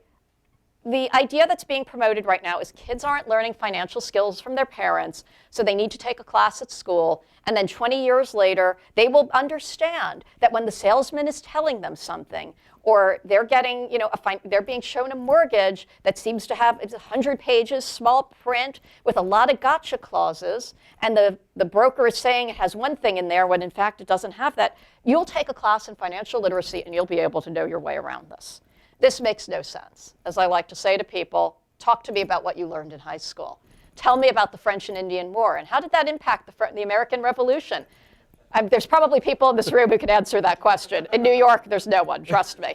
The idea that's being promoted right now is kids aren't learning financial skills from their parents, so they need to take a class at school, and then 20 years later, they will understand that when the salesman is telling them something, or they're getting, they're being shown a mortgage that seems to have 100 pages, small print, with a lot of gotcha clauses, and the broker is saying it has one thing in there when in fact it doesn't have that, you'll take a class in financial literacy and you'll be able to know your way around this. This makes no sense. As I like to say to people, talk to me about what you learned in high school. Tell me about the French and Indian War, and how did that impact the American Revolution? There's probably people in this room who can answer that question. In New York, there's no one, trust me.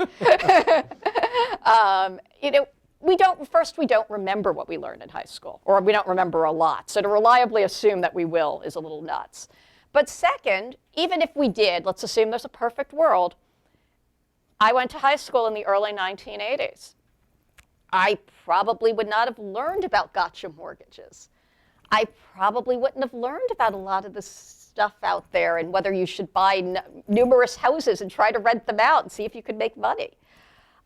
We don't remember what we learned in high school, or we don't remember a lot. So to reliably assume that we will is a little nuts. But second, even if we did, let's assume there's a perfect world. I went to high school in the early 1980s. I probably would not have learned about gotcha mortgages. I probably wouldn't have learned about a lot of this stuff out there and whether you should buy numerous houses and try to rent them out and see if you could make money.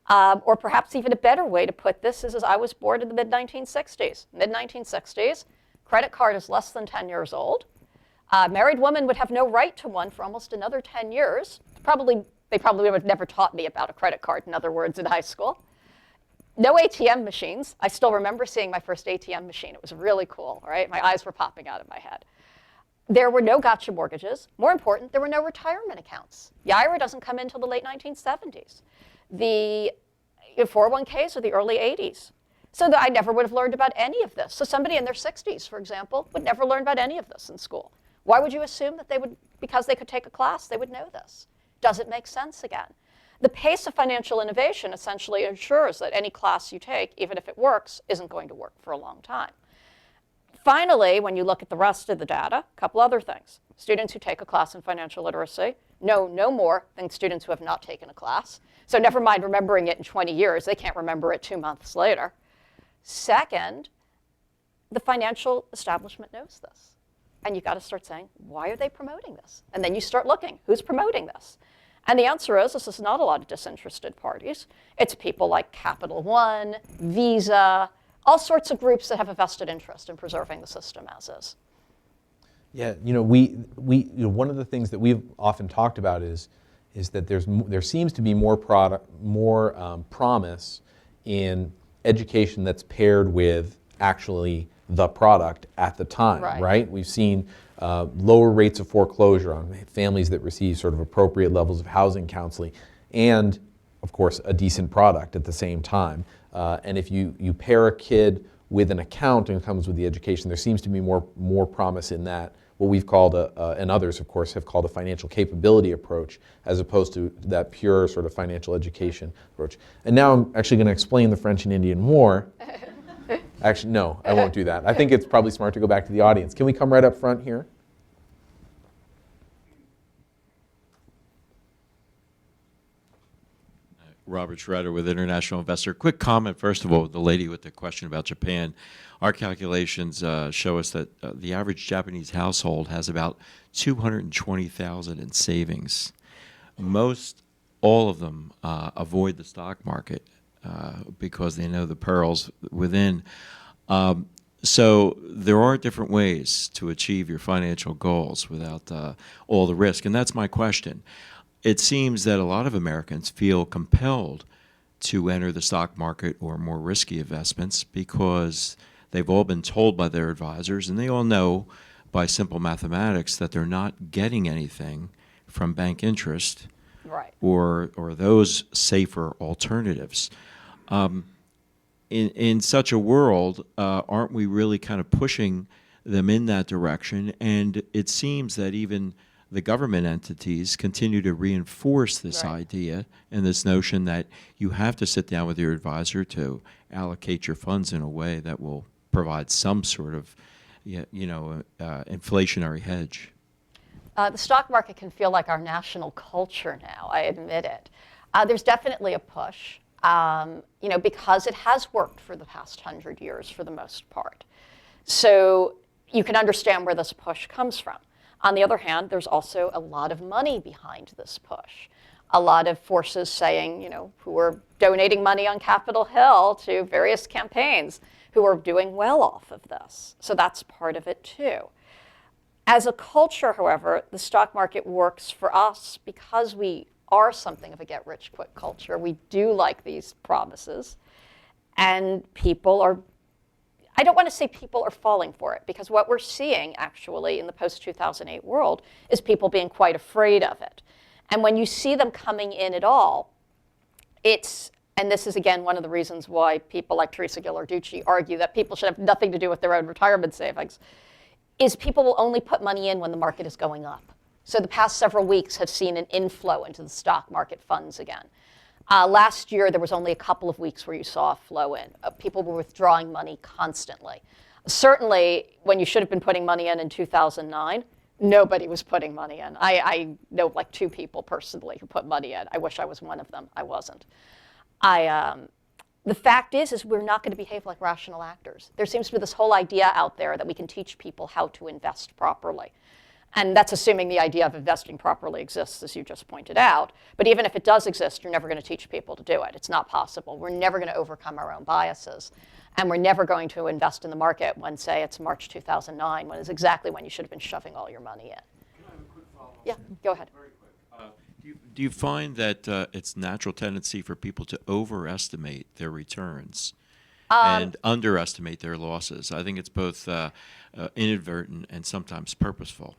Or perhaps even a better way to put this is I was born in the mid-1960s. Mid-1960s, credit card is less than 10 years old. A married woman would have no right to one for almost another 10 years. They probably would have never taught me about a credit card, in other words, in high school. No ATM machines. I still remember seeing my first ATM machine. It was really cool, right? My eyes were popping out of my head. There were no gotcha mortgages. More important, there were no retirement accounts. The IRA doesn't come in until the late 1970s. The 401ks are the early 80s. So I never would have learned about any of this. So somebody in their 60s, for example, would never learn about any of this in school. Why would you assume that they would, because they could take a class, they would know this? Does it make sense again? The pace of financial innovation essentially ensures that any class you take, even if it works, isn't going to work for a long time. Finally, when you look at the rest of the data, a couple other things. Students who take a class in financial literacy know no more than students who have not taken a class. So never mind remembering it in 20 years, they can't remember it 2 months later. Second, the financial establishment knows this. And you've got to start saying, why are they promoting this? And then you start looking, who's promoting this? And the answer is, this is not a lot of disinterested parties. It's people like Capital One, Visa, all sorts of groups that have a vested interest in preserving the system as is. Yeah, one of the things that we've often talked about is that there seems to be more promise in education that's paired with actually the product at the time, right? We've seen lower rates of foreclosure on families that receive sort of appropriate levels of housing counseling, and of course a decent product at the same time. And if you pair a kid with an account and it comes with the education, there seems to be more promise in that, what we've called, and others of course have called a financial capability approach, as opposed to that pure sort of financial education approach. And now I'm actually going to explain the French and Indian War. Actually, no, I won't do that. I think it's probably smart to go back to the audience. Can we come right up front here? Robert Schroeder with International Investor. Quick comment, first of all, the lady with the question about Japan. Our calculations show us that the average Japanese household has about $220,000 in savings. All of them avoid the stock market because they know the perils within. So there are different ways to achieve your financial goals without all the risk, and that's my question. It seems that a lot of Americans feel compelled to enter the stock market or more risky investments because they've all been told by their advisors, and they all know by simple mathematics that they're not getting anything from bank interest Right. or those safer alternatives. In such a world, aren't we really kind of pushing them in that direction? And it seems that even the government entities continue to reinforce this Right. idea and this notion that you have to sit down with your advisor to allocate your funds in a way that will provide some sort of, inflationary hedge. The stock market can feel like our national culture now, I admit it. There's definitely a push, because it has worked for the past 100 years for the most part. So you can understand where this push comes from. On the other hand, there's also a lot of money behind this push. A lot of forces saying, who are donating money on Capitol Hill to various campaigns who are doing well off of this. So that's part of it too. As a culture, however, the stock market works for us because we are something of a get-rich-quick culture. We do like these promises. And I don't want to say people are falling for it, because what we're seeing, actually, in the post-2008 world is people being quite afraid of it. And when you see them coming in at all, and this is, again, one of the reasons why people like Teresa Ghilarducci argue that people should have nothing to do with their own retirement savings, is people will only put money in when the market is going up. So the past several weeks have seen an inflow into the stock market funds again. Last year, there was only a couple of weeks where you saw a flow in. People were withdrawing money constantly. Certainly, when you should have been putting money in 2009, nobody was putting money in. I know like 2 people personally who put money in. I wish I was one of them. I wasn't. The fact is we're not going to behave like rational actors. There seems to be this whole idea out there that we can teach people how to invest properly. And that's assuming the idea of investing properly exists, as you just pointed out. But even if it does exist, you're never going to teach people to do it. It's not possible. We're never going to overcome our own biases. And we're never going to invest in the market when, say, it's March 2009, when it's exactly when you should have been shoving all your money in. Can I have a quick follow-up? Yeah, go ahead. Very quick. Do you find that it's natural tendency for people to overestimate their returns and underestimate their losses? I think it's both inadvertent and sometimes purposeful.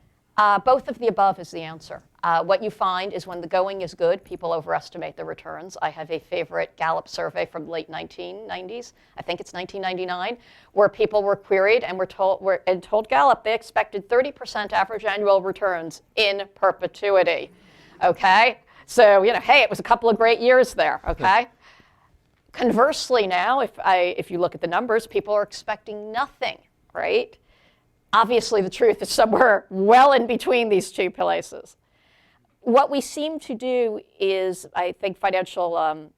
Both of the above is the answer. What you find is when the going is good, people overestimate their returns. I have a favorite Gallup survey from the late 1990s, I think it's 1999, where people were queried and were told Gallup they expected 30% average annual returns in perpetuity. Okay? So, hey, it was a couple of great years there, okay? Conversely now, if you look at the numbers, people are expecting nothing, right? Obviously, the truth is somewhere well in between these two places. What we seem to do is, I think financial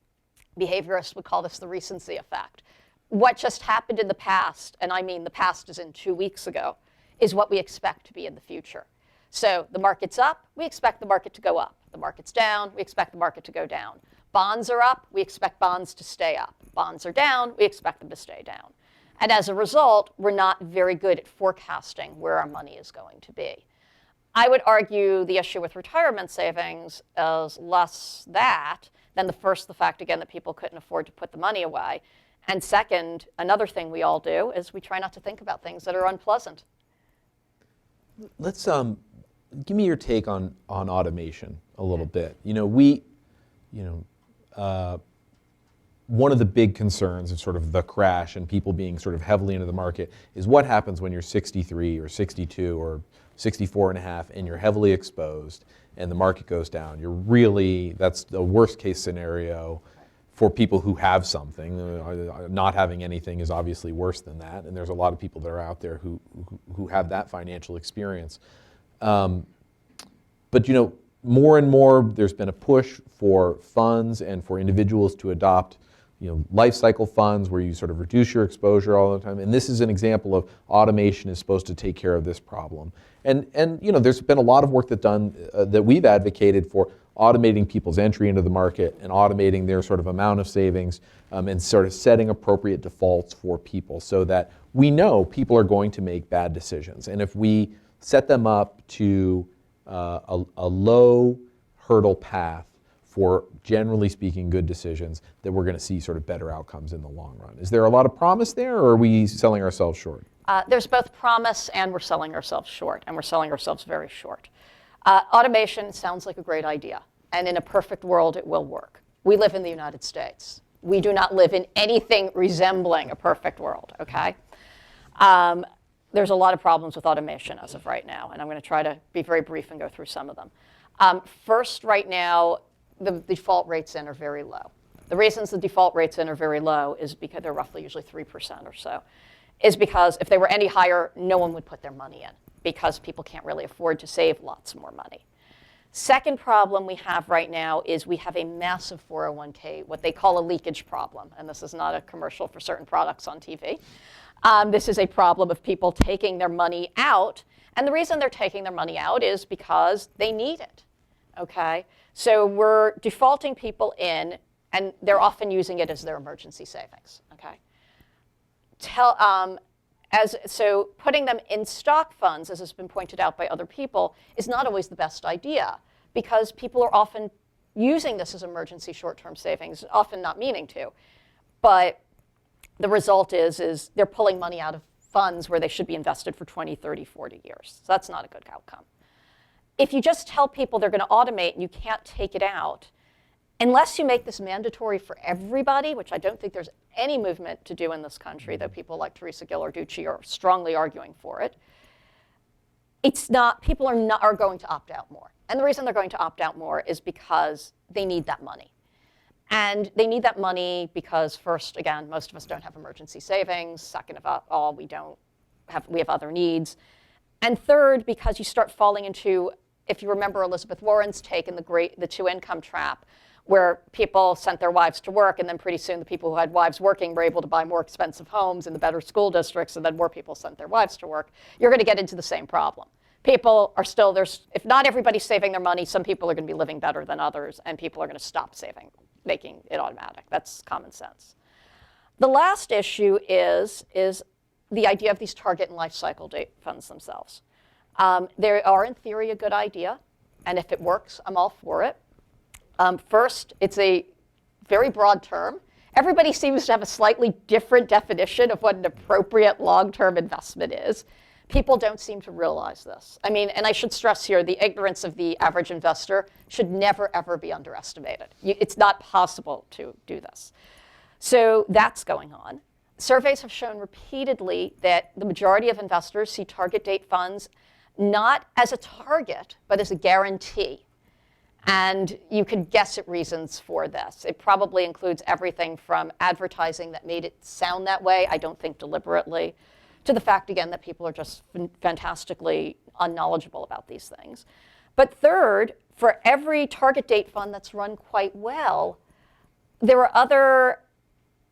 behaviorists would call this the recency effect. What just happened in the past, and I mean the past is in 2 weeks ago, is what we expect to be in the future. So the market's up, we expect the market to go up. The market's down, we expect the market to go down. Bonds are up, we expect bonds to stay up. Bonds are down, we expect them to stay down. And as a result, we're not very good at forecasting where our money is going to be. I would argue the issue with retirement savings is less that than the fact, again, that people couldn't afford to put the money away. And second, another thing we all do is we try not to think about things that are unpleasant. Let's give me your take on automation a little bit. One of the big concerns of sort of the crash and people being sort of heavily into the market is what happens when you're 63 or 62 or 64 and a half and you're heavily exposed and the market goes down. That's the worst case scenario for people who have something. Not having anything is obviously worse than that, and there's a lot of people that are out there who have that financial experience. But more and more there's been a push for funds and for individuals to adopt life cycle funds where you sort of reduce your exposure all the time. And this is an example of automation is supposed to take care of this problem. And there's been a lot of work that we've advocated for automating people's entry into the market and automating their sort of amount of savings and sort of setting appropriate defaults for people so that we know people are going to make bad decisions. And if we set them up to a low hurdle path for, generally speaking, good decisions, that we're going to see sort of better outcomes in the long run. Is there a lot of promise there, or are we selling ourselves short? There's both promise and we're selling ourselves short, and we're selling ourselves very short. Automation sounds like a great idea. and in a perfect world, it will work. We live in the United States. We do not live in anything resembling a perfect world, okay? There's a lot of problems with automation as of right now, and I'm going to try to be very brief and go through some of them. First, right now, the default rates in are very low. The reasons the default rates in are very low is because they're roughly usually 3% or so, is because if they were any higher, no one would put their money in because people can't really afford to save lots more money. Second problem we have right now is we have a massive 401k, what they call a leakage problem. And this is not a commercial for certain products on TV. This is a problem of people taking their money out. And the reason they're taking their money out is because they need it, okay? So we're defaulting people in, and they're often using it as their emergency savings, okay? So putting them in stock funds, as has been pointed out by other people, is not always the best idea because people are often using this as emergency short-term savings, often not meaning to. But the result is they're pulling money out of funds where they should be invested for 20, 30, 40 years. So that's not a good outcome. If you just tell people they're going to automate and you can't take it out, unless you make this mandatory for everybody, which I don't think there's any movement to do in this country, though people like Teresa Gillarducci are strongly arguing for it, people are going to opt out more. And the reason they're going to opt out more is because they need that money. And they need that money because first, again, most of us don't have emergency savings. Second of all, we have other needs. And third, because you start falling into, if you remember Elizabeth Warren's take in the two-income trap, where people sent their wives to work, and then pretty soon the people who had wives working were able to buy more expensive homes in the better school districts, and then more people sent their wives to work, you're going to get into the same problem. People are still, if not everybody's saving their money, some people are going to be living better than others, and people are going to stop saving, making it automatic. That's common sense. The last issue is the idea of these target and life cycle date funds themselves. They are, in theory, a good idea, and if it works, I'm all for it. First, it's a very broad term. Everybody seems to have a slightly different definition of what an appropriate long-term investment is. People don't seem to realize this. I mean, and I should stress here, the ignorance of the average investor should never, ever be underestimated. It's not possible to do this. So that's going on. Surveys have shown repeatedly that the majority of investors see target date funds not as a target, but as a guarantee. And you can guess at reasons for this. It probably includes everything from advertising that made it sound that way, I don't think deliberately, to the fact, again, that people are just fantastically unknowledgeable about these things. But third, for every target date fund that's run quite well, there are other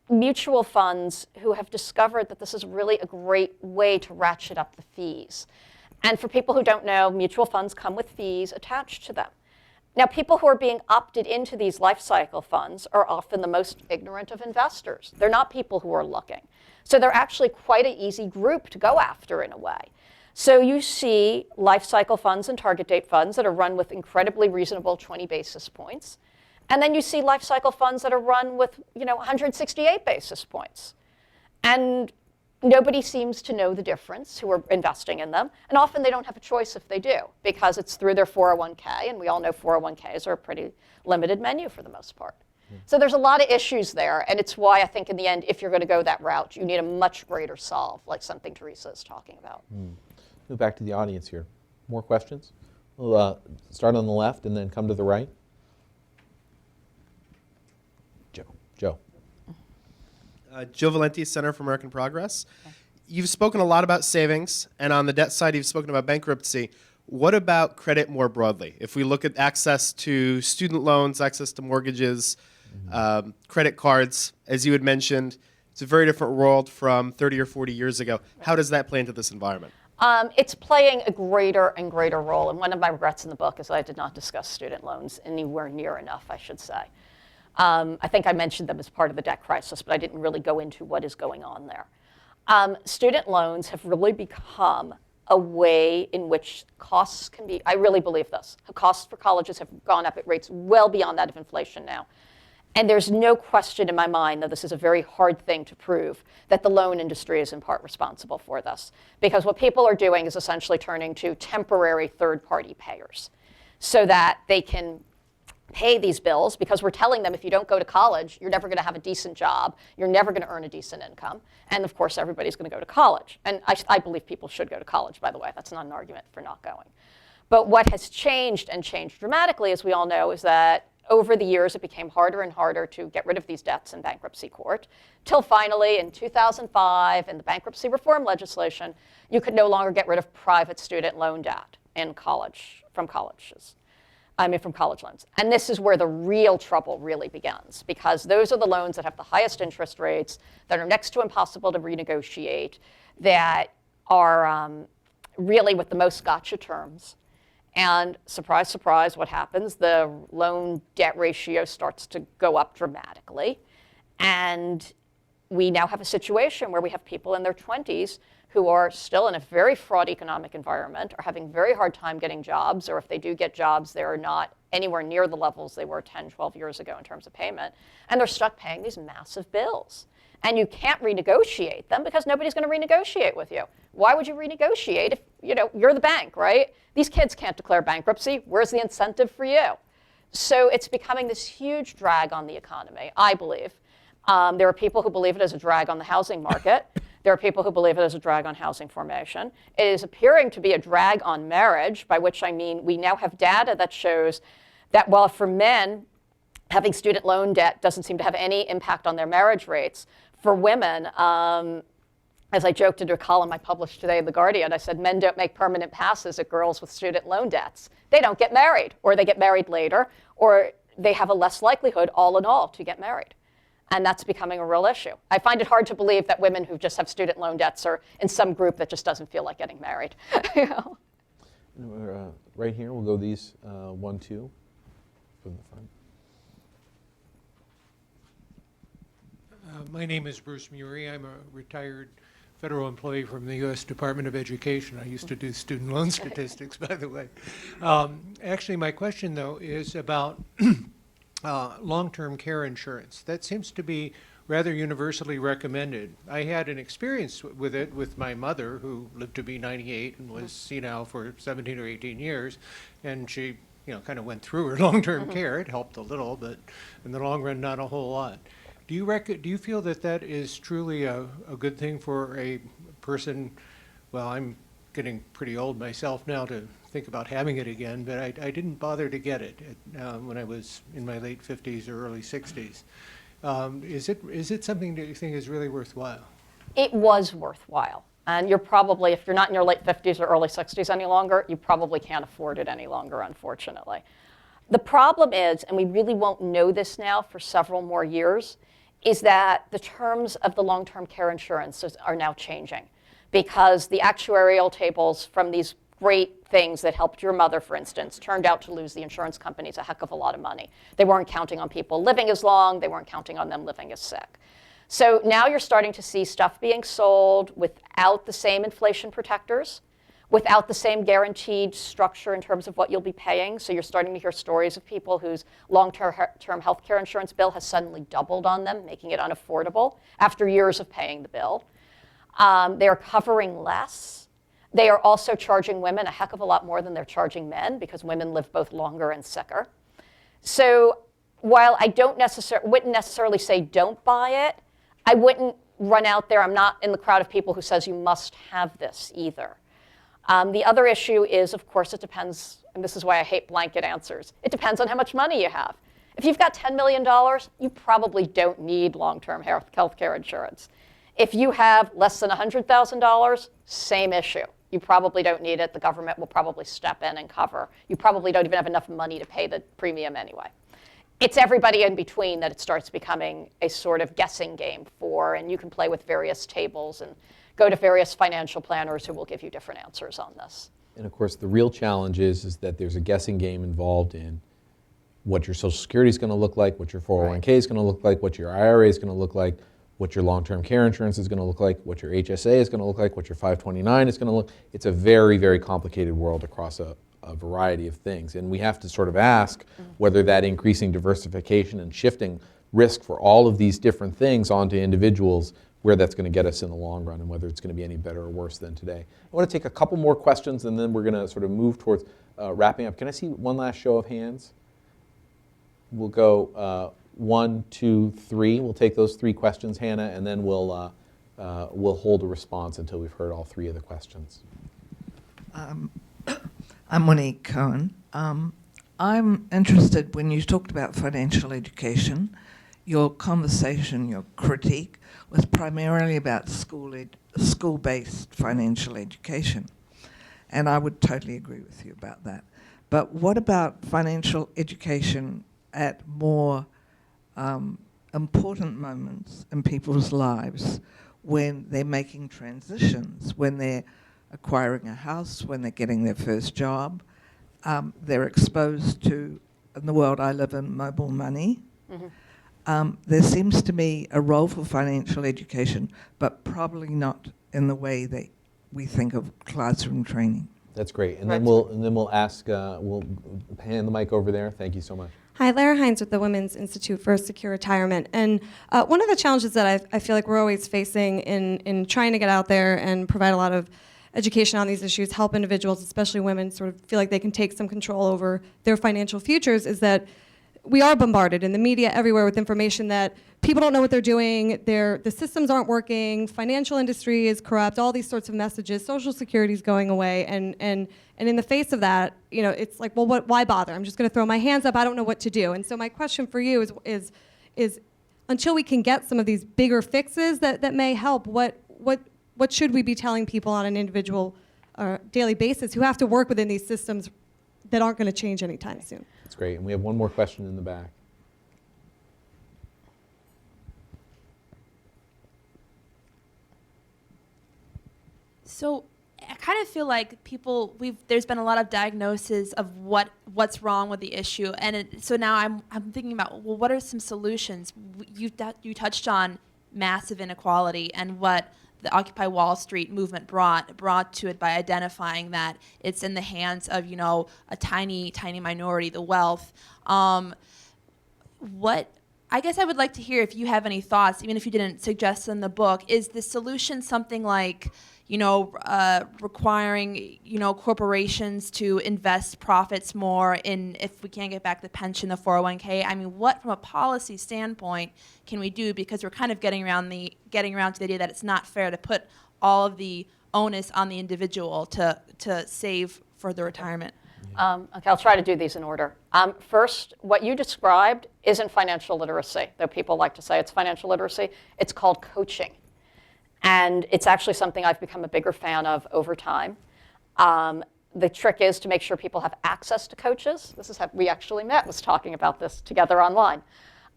mutual funds who have discovered that this is really a great way to ratchet up the fees. And for people who don't know, mutual funds come with fees attached to them. Now, people who are being opted into these life cycle funds are often the most ignorant of investors. They're not people who are looking. So they're actually quite an easy group to go after in a way. So you see life cycle funds and target date funds that are run with incredibly reasonable 20 basis points. And then you see life cycle funds that are run with 168 basis points. And nobody seems to know the difference who are investing in them. And often they don't have a choice if they do, because it's through their 401k. And we all know 401ks are a pretty limited menu for the most part. So there's a lot of issues there. And it's why I think in the end, if you're going to go that route, you need a much greater solve, like something Teresa is talking about. Move back to the audience here. More questions? We'll start on the left and then come to the right. Joe. Joe Valenti, Center for American Progress. Okay. You've spoken a lot about savings, and on the debt side, you've spoken about bankruptcy. What about credit more broadly? If we look at access to student loans, access to mortgages, credit cards, as you had mentioned, it's a very different world from 30 or 40 years ago. How does that play into this environment? It's playing a greater and greater role. And one of my regrets in the book is that I did not discuss student loans anywhere near enough, I should say. I think I mentioned them as part of the debt crisis, but I didn't really go into what is going on there. Student loans have really become a way in which costs can be, I really believe this, costs for colleges have gone up at rates well beyond that of inflation now. And there's no question in my mind that this is a very hard thing to prove, that the loan industry is in part responsible for this. Because what people are doing is essentially turning to temporary third-party payers so that they can pay these bills because we're telling them if you don't go to college, you're never going to have a decent job, you're never going to earn a decent income, and of course everybody's going to go to college. And I believe people should go to college, by the way. That's not an argument for not going. But what has changed, and changed dramatically, as we all know, is that over the years it became harder and harder to get rid of these debts in bankruptcy court, till finally in 2005 in the bankruptcy reform legislation, you could no longer get rid of private student loan debt in college, from college loans. And this is where the real trouble really begins, because those are the loans that have the highest interest rates, that are next to impossible to renegotiate, that are really with the most gotcha terms. And surprise, surprise, what happens? The loan debt ratio starts to go up dramatically. And we now have a situation where we have people in their 20s who are still in a very fraught economic environment, are having a very hard time getting jobs, or if they do get jobs, they're not anywhere near the levels they were 10, 12 years ago in terms of payment. And they're stuck paying these massive bills. And you can't renegotiate them because nobody's going to renegotiate with you. Why would you renegotiate if you're the bank, right? These kids can't declare bankruptcy. Where's the incentive for you? So it's becoming this huge drag on the economy, I believe. There are people who believe it as a drag on the housing market. There are people who believe it as a drag on housing formation. It is appearing to be a drag on marriage, by which I mean we now have data that shows that while for men, having student loan debt doesn't seem to have any impact on their marriage rates, for women, as I joked in a column I published today in The Guardian, I said men don't make permanent passes at girls with student loan debts. They don't get married, or they get married later, or they have a less likelihood, all in all, to get married. And that's becoming a real issue. I find it hard to believe that women who just have student loan debts are in some group that just doesn't feel like getting married. Right here, we'll go these 1, 2 from the front. My name is Bruce Murray. I'm a retired federal employee from the U.S. Department of Education. I used to do student loan statistics, by the way. Actually, my question, though, is about long-term care insurance. That seems to be rather universally recommended. I had an experience with it with my mother, who lived to be 98 and was senile for 17 or 18 years, and she kind of went through her long-term care. It helped a little, but in the long run, not a whole lot. Do you feel that that is truly a good thing for a person? Well, I'm getting pretty old myself now to think about having it again, but I didn't bother to get it when I was in my late 50s or early 60s. Is it something that you think is really worthwhile? It was worthwhile. And you're probably, if you're not in your late 50s or early 60s any longer, you probably can't afford it any longer, unfortunately. The problem is, and we really won't know this now for several more years, is that the terms of the long-term care insurance are now changing, because the actuarial tables from these great things that helped your mother, for instance, turned out to lose the insurance companies a heck of a lot of money. They weren't counting on people living as long. They weren't counting on them living as sick. So now you're starting to see stuff being sold without the same inflation protectors, without the same guaranteed structure in terms of what you'll be paying. So you're starting to hear stories of people whose long-term health care insurance bill has suddenly doubled on them, making it unaffordable after years of paying the bill. They are covering less. They are also charging women a heck of a lot more than they're charging men, because women live both longer and sicker. So while I wouldn't necessarily say don't buy it, I wouldn't run out there. I'm not in the crowd of people who says you must have this either. The other issue is, of course, it depends, and this is why I hate blanket answers. It depends on how much money you have. If you've got $10 million, you probably don't need long-term health care insurance. If you have less than $100,000, same issue. You probably don't need it. The government will probably step in and cover. You probably don't even have enough money to pay the premium anyway. It's everybody in between that it starts becoming a sort of guessing game for, and you can play with various tables and go to various financial planners who will give you different answers on this. And of course, the real challenge is that there's a guessing game involved in what your Social Security is going to look like, what your 401k is going to look like, what your IRA is going to look like, what your long-term care insurance is going to look like, what your HSA is going to look like, what your 529 is going to look. It's a very, very complicated world across a variety of things. And we have to sort of ask whether that increasing diversification and shifting risk for all of these different things onto individuals, where that's going to get us in the long run, and whether it's going to be any better or worse than today. I want to take a couple more questions, and then we're going to sort of move towards wrapping up. Can I see one last show of hands? we'll go 1, 2, 3. We'll take those 3 questions, Hannah, and then we'll hold a response until we've heard all 3 of the questions. I'm Monique Cohen. I'm interested, when you talked about financial education, your conversation, your critique, was primarily about school-based financial education. And I would totally agree with you about that. But what about financial education at more important moments in people's lives when they're making transitions, when they're acquiring a house, when they're getting their first job? They're exposed to, in the world I live in, mobile money. Mm-hmm. There seems to be a role for financial education, but probably not in the way that we think of classroom training. That's great. And Right. then we'll ask, we'll hand the mic over there. Thank you so much. Hi, Lara Hines with the Women's Institute for Secure Retirement. And one of the challenges that I feel like we're always facing in trying to get out there and provide a lot of education on these issues, help individuals, especially women, sort of feel like they can take some control over their financial futures, is that we are bombarded in the media everywhere with information that people don't know what they're doing, the systems aren't working, financial industry is corrupt, all these sorts of messages, Social Security is going away, and in the face of that, it's like, well, why bother? I'm just going to throw my hands up. I don't know what to do. And so my question for you is until we can get some of these bigger fixes that may help, what should we be telling people on an individual daily basis who have to work within these systems that aren't going to change anytime soon? That's great. And we have one more question in the back. So I kind of feel like there's been a lot of diagnosis of what's wrong with the issue, and so now I'm thinking about, well, what are some solutions? You touched on massive inequality and what the Occupy Wall Street movement brought to it by identifying that it's in the hands of a tiny minority, the wealth. I guess I would like to hear if you have any thoughts, even if you didn't suggest in the book. Is the solution something like requiring corporations to invest profits more in, if we can't get back the pension, the 401k? I mean, what from a policy standpoint can we do? Because we're kind of getting around to the idea that it's not fair to put all of the onus on the individual to save for the retirement. Okay, I'll try to do these in order. First, what you described isn't financial literacy, though people like to say it's financial literacy. It's called coaching. And it's actually something I've become a bigger fan of over time. The trick is to make sure people have access to coaches. This is how we actually met, was talking about this together online.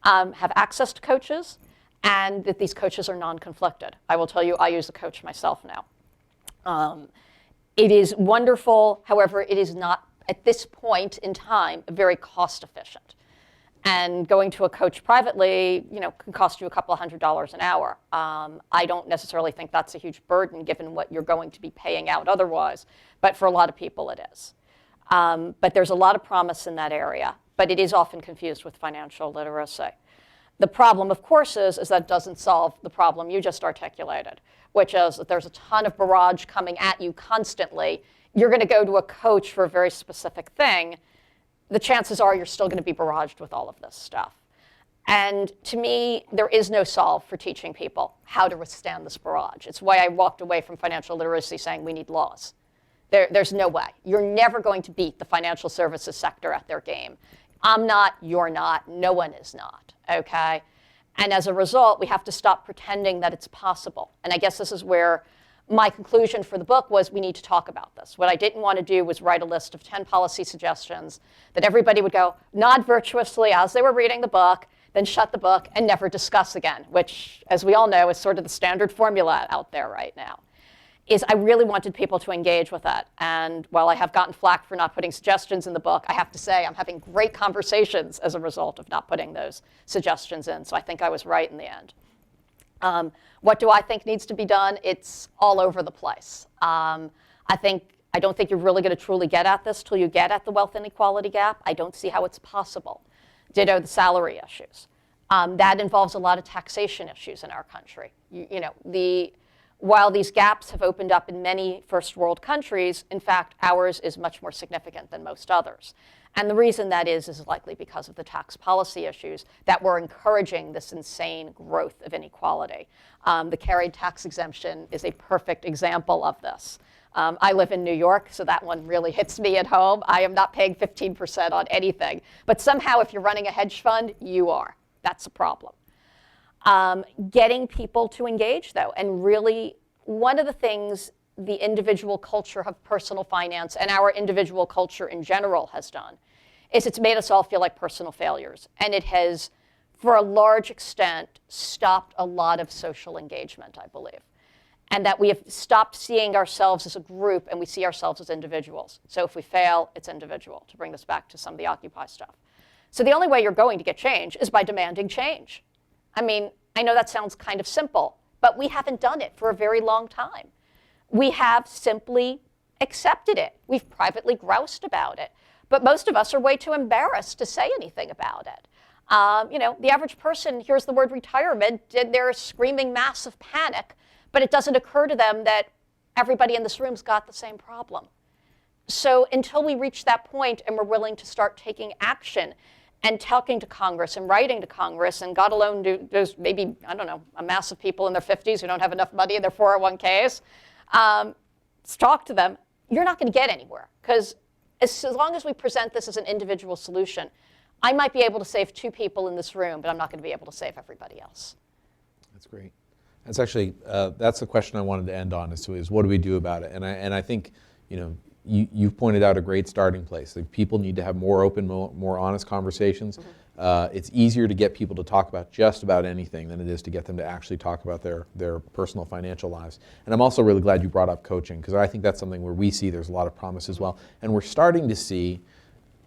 Have access to coaches, and that these coaches are non-conflicted. I will tell you, I use a coach myself now. It is wonderful, however, it is not, at this point in time, very cost efficient. And going to a coach privately, can cost you a couple of $100s an hour. I don't necessarily think that's a huge burden given what you're going to be paying out otherwise, but for a lot of people it is. But there's a lot of promise in that area, but it is often confused with financial literacy. The problem, of course, is that it doesn't solve the problem you just articulated, which is that there's a ton of barrage coming at you constantly. You're going to go to a coach for a very specific thing. The chances are you're still going to be barraged with all of this stuff. And to me, there is no solve for teaching people how to withstand this barrage. It's why I walked away from financial literacy saying we need laws. There's no way. You're never going to beat the financial services sector at their game. I'm not, you're not, no one is not, okay? And as a result, we have to stop pretending that it's possible. And I guess this is where my conclusion for the book was we need to talk about this. What I didn't want to do was write a list of 10 policy suggestions that everybody would go, nod virtuously as they were reading the book, then shut the book and never discuss again, which, as we all know, is sort of the standard formula out there right now. I really wanted people to engage with that. And while I have gotten flack for not putting suggestions in the book, I have to say I'm having great conversations as a result of not putting those suggestions in. So I think I was right in the end. What do I think needs to be done? It's all over the place. I don't think you're really going to truly get at this till you get at the wealth inequality gap. I don't see how it's possible. Ditto the salary issues. That involves a lot of taxation issues in our country. While these gaps have opened up in many first world countries, in fact, ours is much more significant than most others. And the reason that is likely because of the tax policy issues that were encouraging this insane growth of inequality. The carried tax exemption is a perfect example of this. I live in New York, so that one really hits me at home. I am not paying 15% on anything. But somehow, if you're running a hedge fund, you are. That's a problem. Getting people to engage, though, and really, one of the things the individual culture of personal finance and our individual culture in general has done is it's made us all feel like personal failures. And it has, for a large extent, stopped a lot of social engagement, I believe. And that we have stopped seeing ourselves as a group and we see ourselves as individuals. So if we fail, it's individual, to bring this back to some of the Occupy stuff. So the only way you're going to get change is by demanding change. I mean, I know that sounds kind of simple, but we haven't done it for a very long time. We have simply accepted it. We've privately groused about it. But most of us are way too embarrassed to say anything about it. The average person hears the word retirement and they're screaming massive panic, but it doesn't occur to them that everybody in this room's got the same problem. So until we reach that point and we're willing to start taking action and talking to Congress and writing to Congress, and God alone there's maybe, I don't know, a mass of people in their 50s who don't have enough money in their 401ks. Let's talk to them. You're not going to get anywhere, because as long as we present this as an individual solution, I might be able to save 2 people in this room, but I'm not going to be able to save everybody else. That's great. That's actually, that's the question I wanted to end on, is what do we do about it? And I think, you've pointed out a great starting place. Like, people need to have more open, more honest conversations. Mm-hmm. It's easier to get people to talk about just about anything than it is to get them to actually talk about their personal financial lives. And I'm also really glad you brought up coaching, because I think that's something where we see there's a lot of promise as well. And we're starting to see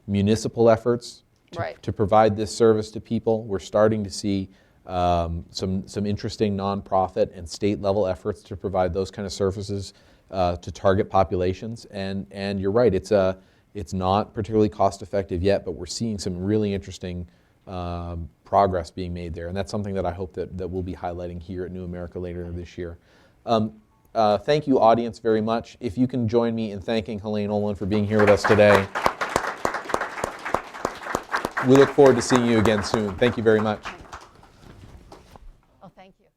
municipal efforts to provide this service to people. We're starting to see some interesting nonprofit and state level efforts to provide those kind of services to target populations, and you're right, it's not particularly cost effective yet, but we're seeing some really interesting progress being made there, and that's something that I hope that we'll be highlighting here at New America later this year. Thank you, audience, very much. If you can join me in thanking Helaine Olen for being here with us today. We look forward to seeing you again soon. Thank you very much. Oh, thank you.